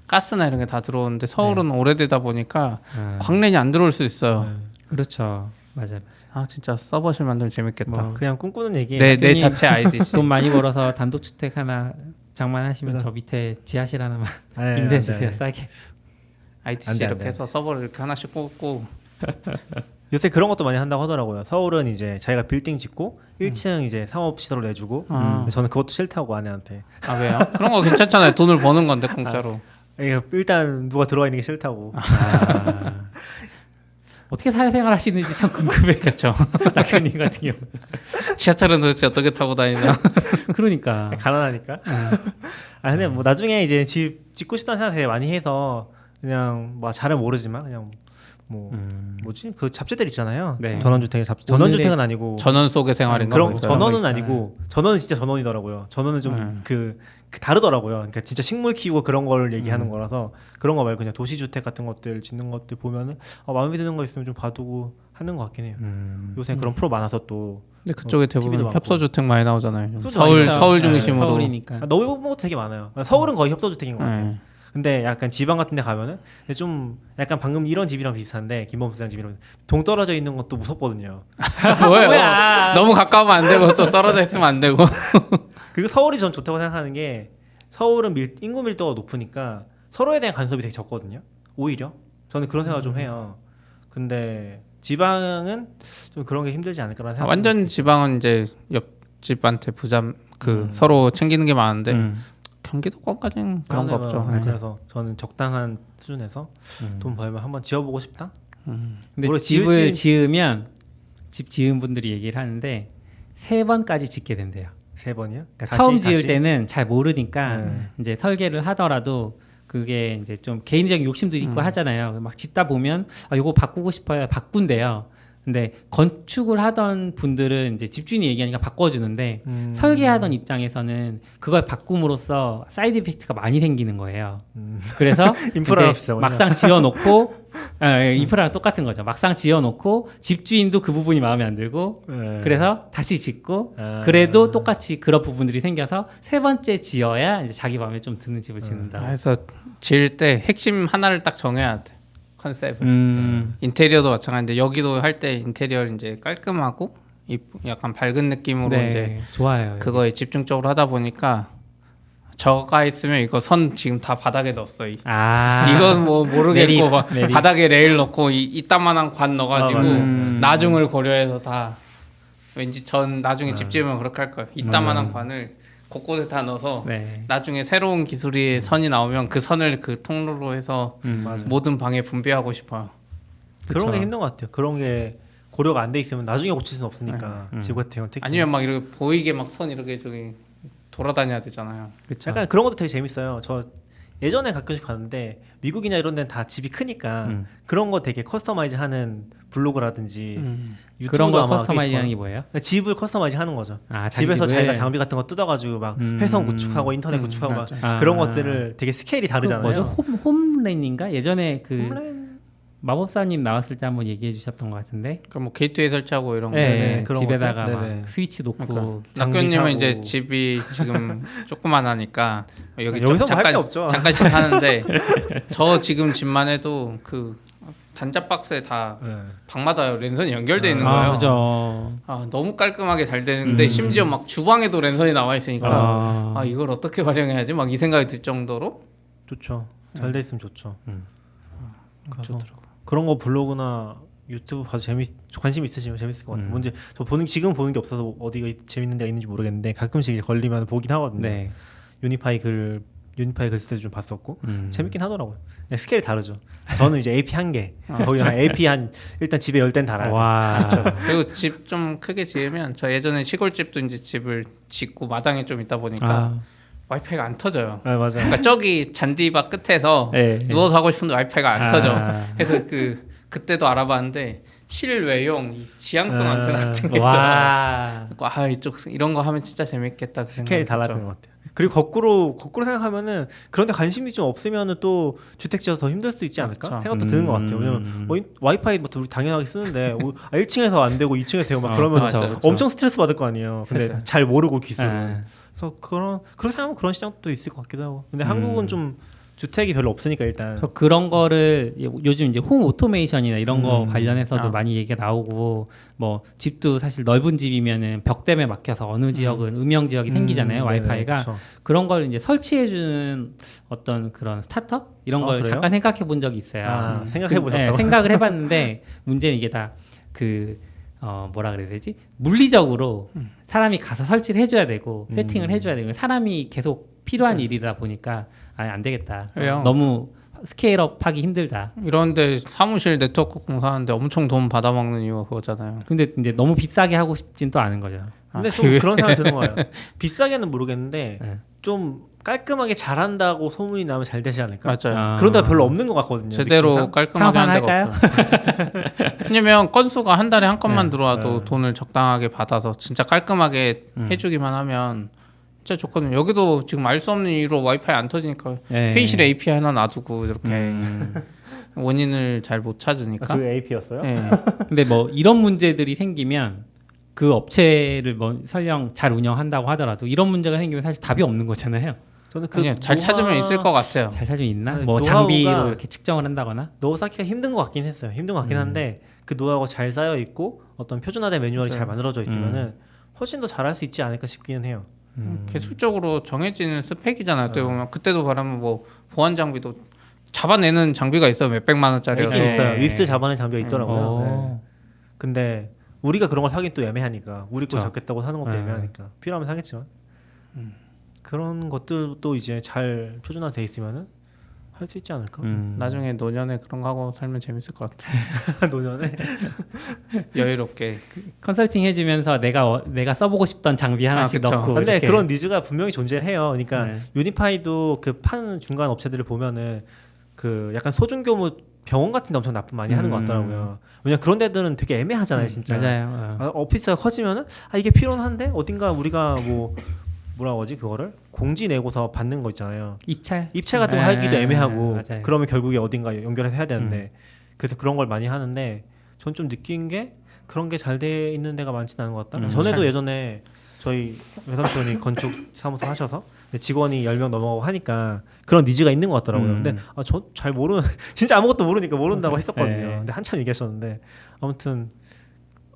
가스나 이런 게 다 들어오는데 서울은 오래되다 보니까 광랜이 안 들어올 수 있어요. 그렇죠. 맞아요. 진짜 서버실 만들면 재밌겠다. 그냥 꿈꾸는 얘기. 내 괜히 자체 IDC. 돈 많이 벌어서 단독주택 하나 장만하시면 그래. 저 밑에 지하실 하나만 네, 임대해 주세요. 맞아요. 싸게. IDC 안 돼, 안 이렇게 돼. 해서 서버를 이렇게 하나씩 꽂고 요새 그런 것도 많이 한다고 하더라고요. 서울은 이제 자기가 빌딩 짓고 1층 이제 상업 시설을 내주고 저는 그것도 싫다고 아내한테. 왜요? 그런 거 괜찮잖아요. 돈을 버는 건데 공짜로. 일단 누가 들어와 있는 게 싫다고. 어떻게 사회생활 하시는지 참 궁금해. 그렇죠. 낙현님 같은 경우. 지하철은 도대체 어떻게 타고 다니나. 그러니까. 가난하니까. 근데 뭐 나중에 이제 집 짓고 싶다는 생각 되게 많이 해서 그냥 뭐 잘은 모르지만 그냥 뭐 뭐지 그 잡지들 있잖아요. 네. 전원주택 전원주택은 아니고 전원 속의 생활인가 그런 뭐 있어요. 전원은 있어요. 아니고 전원은 진짜 전원이더라고요. 전원은 좀 그 다르더라고요. 그러니까 진짜 식물 키우고 그런 걸 얘기하는 거라서 그런 거 말고 그냥 도시주택 같은 것들 짓는 것들 보면은 마음에 드는 거 있으면 좀 봐두고 하는 것 같긴 해요. 요새 그런 프로 많아서 또 근데 그쪽에 TV도 대부분 많고. 협소주택 많이 나오잖아요. 협소주택 서울 많죠. 서울 네, 중심으로. 서울이니까. 넓은 것도 되게 많아요. 서울은 거의 협소주택인 것 같아요. 네. 근데 약간 지방 같은 데 가면은 좀 약간 방금 이런 집이랑 비슷한데 김범수 장 집이랑 동 떨어져 있는 것도 무섭거든요. 뭐예요? 뭐야. 너무 가까우면 안 되고 또 떨어져 있으면 안 되고. 그리고 서울이 전 좋다고 생각하는 게 서울은 인구 밀도가 높으니까 서로에 대한 간섭이 되게 적거든요. 오히려 저는 그런 생각을 좀 해요. 근데 지방은 좀 그런 게 힘들지 않을까라는 생각. 완전 지방은 이제 옆집한테 부담 서로 챙기는 게 많은데 경기도권까지는 그런 거 없죠. 그래서 저는 적당한 수준에서 돈 벌면 한번 지어보고 싶다. 근데 물론 집을 지으면 집 지은 분들이 얘기를 하는데 3번까지 짓게 된대요. 3번이요? 그러니까 처음 지을 때는 잘 모르니까 네. 이제 설계를 하더라도 그게 이제 좀 개인적인 욕심도 있고 하잖아요. 막 짓다 보면 이거 바꾸고 싶어요. 바꾼대요. 근데 건축을 하던 분들은 이제 집주인이 얘기하니까 바꿔주는데 설계하던 입장에서는 그걸 바꿈으로써 사이드 이펙트가 많이 생기는 거예요. 그래서 인프라가 이제 비싸군요. 막상 지어놓고 인프라랑 똑같은 거죠. 막상 지어놓고 집주인도 그 부분이 마음에 안 들고 네. 그래서 다시 짓고 그래도 똑같이 그런 부분들이 생겨서 3번째 지어야 이제 자기 마음에 좀 드는 집을 짓는다. 그래서 지을 때 핵심 하나를 딱 정해야 돼. 컨셉을. 인테리어도 마찬가지인데 여기도 할 때 인테리어 이제 깔끔하고 약간 밝은 느낌으로 네, 이제 좋아요. 그거에 집중적으로 하다 보니까 저가 있으면 이거 선 지금 다 바닥에 넣었어. 아 이건 뭐 모르겠고 내립, 막 내립. 바닥에 레일 넣고 이따만한 관 넣어가지고 맞아요. 나중을 고려해서 다 왠지 전 나중에 집 지으면 그렇게 할 거예요. 이따만한 관을 곳곳에 다 넣어서 네. 나중에 새로운 기술이 선이 나오면 그 선을 그 통로로 해서 맞아요. 모든 방에 분배하고 싶어요. 그런 그쵸. 게 힘든 것 같아요. 그런 게 고려가 안 돼 있으면 나중에 고칠 수는 없으니까 집 같은 경우 특히 아니면 막 이렇게 보이게 막 선 이렇게 저기 돌아다녀야 되잖아요. 그쵸. 약간 그런 것도 되게 재밌어요. 저 예전에 가끔씩 봤는데 미국이나 이런 데는 다 집이 크니까 그런 거 되게 커스터마이즈하는 블로그라든지 유튜브도 그런 거 아마 커스터마이징하는 게 뭐예요? 집을 커스터마이징하는 거죠. 아 자기 집에서 집을? 자기가 장비 같은 거 뜯어가지고 막 회선 구축하고 인터넷 구축하고 막 맞아. 그런 아. 것들을 되게 스케일이 그 다르잖아요. 뭐죠? 홈랜인가? 예전에 그 홈랜? 마법사님 나왔을 때 한번 얘기해 주셨던 것 같은데. 그러니까 뭐 게이트웨이 설치하고 이런 거. 네, 네네, 그런 집에다가 것들? 막 네네. 스위치 놓고 그러니까 장비 낙교님은 사고. 이제 집이 지금 조그만하니까 여기 여기서 좀 뭐 할게 잠깐 없죠. 잠깐씩 하는데 저 지금 집만 해도 그 단자 박스에 다 네. 방마다 랜선이 연결돼 있는 아 거예요. 그죠. 아, 너무 깔끔하게 잘 되는데 심지어 막 주방에도 랜선이 나와 있으니까 아 이걸 어떻게 활용해야지 막 이 생각이 들 정도로 좋죠. 잘 돼 있으면 좋죠. 가서 좋더라고. 그런 거 블로그나 유튜브 봐서 관심 있으시면 재밌을 것 같아요. 뭔지 저 지금 보는 게 없어서 어디가 재밌는 데가 있는지 모르겠는데 가끔씩 이제 걸리면 보긴 하거든요. 네. 유니파이 글 쓸 때도 좀 봤었고 재밌긴 하더라고요. 네, 스케일이 다르죠. 저는 이제 AP 한 개, 거기 한 AP 한 일단 집에 10대는 달아요. 와. 그리고 집 좀 크게 지으면 저 예전에 시골집도 이제 집을 짓고 마당에 좀 있다 보니까 아. 와이파이가 안 터져요. 네, 맞아요. 그러니까 저기 잔디밭 끝에서 네. 누워서 하고 싶은데 와이파이가 안 아. 터져. 그래서 그때도 알아봤는데 실외용 이 지향성 아. 안테나 같은 게 있어요. 와. 아 이쪽 이런 거 하면 진짜 재밌겠다 그 스케일이 생각이 달라지는 들죠. 것 같아요. 그리고 거꾸로 생각하면은 그런데 관심이 좀 없으면은 또 주택 지어서 더 힘들 수 있지 않을까 그렇죠. 생각도 드는 것 같아요. 왜냐면 와이파이부터 우리 당연하게 쓰는데 1층에서 안 되고 2층에서 되고 막 그러면 맞아요. 엄청 스트레스 받을 거 아니에요. 근데 스트레스. 잘 모르고 기술을. 네. 그래서 그런 생각하면 그런 시장도 있을 것 같기도 하고. 근데 한국은 좀 주택이 별로 없으니까 일단. 저 그런 거를 요즘 이제 홈 오토메이션이나 이런 거 관련해서도 아. 많이 얘기가 나오고 뭐 집도 사실 넓은 집이면은 벽 때문에 막혀서 어느 지역은 음영 지역이 생기잖아요. 네네, 와이파이가 그쵸. 그런 걸 이제 설치해 주는 어떤 그런 스타트업 이런 걸 그래요? 잠깐 생각해 본 적이 있어요. 아, 생각해 보셨다고? 네, 생각을 해봤는데 문제는 이게 다 뭐라 그래야 되지? 물리적으로 사람이 가서 설치를 해줘야 되고 세팅을 해줘야 되고 사람이 계속 필요한 일이다 보니까 안 되겠다. 왜요? 너무 스케일업하기 힘들다. 이런데 사무실 네트워크 공사하는데 엄청 돈 받아먹는 이유가 그거잖아요. 근데 이제 너무 비싸게 하고 싶진 또 않은 거죠. 근데 좀 그런 생각이 드는 거예요. 비싸게는 모르겠는데 네. 좀 깔끔하게 잘한다고 소문이 나면 잘 되지 않을까? 맞아요. 그런 데가 별로 없는 것 같거든요. 제대로 느낌상. 깔끔하게 하는 데가 창업할까요? 없어요. 왜냐면 건수가 한 달에 한 건만 네. 들어와도 네. 돈을 적당하게 받아서 진짜 깔끔하게 해주기만 하면 진짜 좋거든요. 여기도 지금 알 수 없는 이유로 와이파이 안 터지니까 네. 회의실에 API 하나 놔두고 이렇게 원인을 잘 못 찾으니까. 그 AP였어요? 네. 근데 뭐 이런 문제들이 생기면 그 업체를 뭐 설령 잘 운영한다고 하더라도 이런 문제가 생기면 사실 답이 없는 거잖아요. 저는 그 아니요, 잘 찾으면 있을 것 같아요. 잘 찾으면 있나? 네, 뭐 노하우가- 장비로 이렇게 측정을 한다거나. 노하우 쌓기가 힘든 것 같긴 했어요. 힘든 것 같긴 한데 그 노하우가 잘 쌓여 있고 어떤 표준화된 매뉴얼이 잘 만들어져 있으면은 훨씬 더 잘할 수 있지 않을까 싶기는 해요. 기술적으로 정해지는 스펙이잖아요. 어떻게 보면 그때도 말하면 뭐 보안 장비도 잡아내는 장비가 있어요. 몇 백만 원짜리가. 있긴 네. 있어요. 윕스 잡아낸 장비가 있더라고요. 오. 네. 근데 우리가 그런 걸 사긴 또 애매하니까 우리 거 그쵸. 잡겠다고 사는 것도 네. 애매하니까 필요하면 사겠지만 그런 것들도 이제 잘 표준화돼 있으면은 할 수 있지 않을까? 나중에 노년에 그런 거 하고 살면 재밌을 것 같아. 노년에 여유롭게. 컨설팅 해주면서 내가 써보고 싶던 장비 하나씩 그쵸. 넣고. 근데 이렇게. 그런 니즈가 분명히 존재해요. 그러니까 네. 유니파이도 그 파는 중간 업체들을 보면은 그 약간 소중교무 병원 같은 데 엄청 납품 많이 하는 것 같더라고요. 왜냐 그런 데들은 되게 애매하잖아요, 진짜. 맞아요. 오피스가 커지면은 이게 필요한데 어딘가 우리가 뭐라고 하지 그거를 공지 내고서 받는 거 있잖아요. 입찰 같은 거 하기도 애매하고 맞아요. 그러면 결국에 어딘가 연결해서 해야 되는데 그래서 그런 걸 많이 하는데 전 좀 느낀 게 그런 게 잘 돼 있는 데가 많지는 않은 것 같다. 전에도 예전에 저희 외삼촌이 건축 사무소 하셔서 직원이 10명 넘어가고 하니까 그런 니즈가 있는 것 같더라고요. 근데 저 잘 모르는 진짜 아무것도 모르니까 모른다고 했었거든요. 네. 근데 한참 얘기하셨는데 아무튼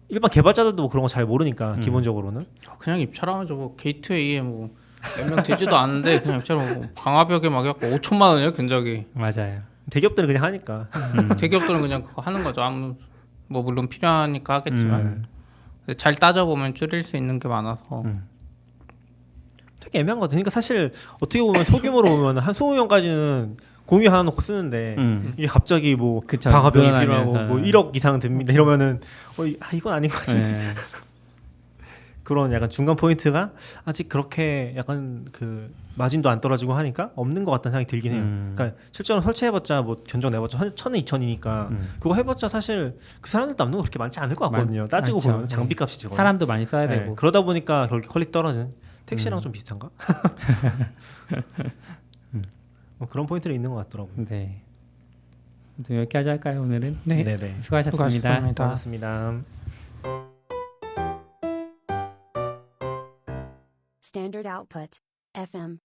일반 개발자들도 그런 거 잘 모르니까 기본적으로는 그냥 입찰하면 뭐 게이트웨이에 뭐 몇 명 되지도 않는데 그냥 진짜로 방화벽에 막 해갖고 5천만 원이에요 견적이. 맞아요. 대기업들은 그냥 하니까. 대기업들은 그냥 그거 하는 거죠. 아무 뭐 물론 필요하니까 하겠지만 근데 잘 따져보면 줄일 수 있는 게 많아서 되게 애매한 것 같아요. 그러니까 사실 어떻게 보면 소규모로 보면 한 20명까지는 공유 하나 놓고 쓰는데 이게 갑자기 뭐 그쵸, 방화벽이 늘어나면서. 필요하고 뭐 1억 이상 듭니다 이러면은 이건 아닌 것 같은데. 네. 그런 약간 중간 포인트가 아직 그렇게 약간 그 마진도 안 떨어지고 하니까 없는 것 같다는 생각이 들긴 해요. 그러니까 실제로 설치해봤자 뭐 견적 내봤자 1,000원, 2,000이니까 그거 해봤자 사실 그 사람들도 남는 거 그렇게 많지 않을 것 같거든요. 따지고 많죠. 보면 장비값이 지금. 사람도 많이 써야 네, 되고. 그러다 보니까 결국 퀄리티 떨어지는 택시랑 좀 비슷한가? 뭐 그런 포인트는 있는 것 같더라고요. 네. 좀 여기까지 할까요 오늘은? 네. 네네. 수고하셨습니다. 고맙습니다. Standard output. FM.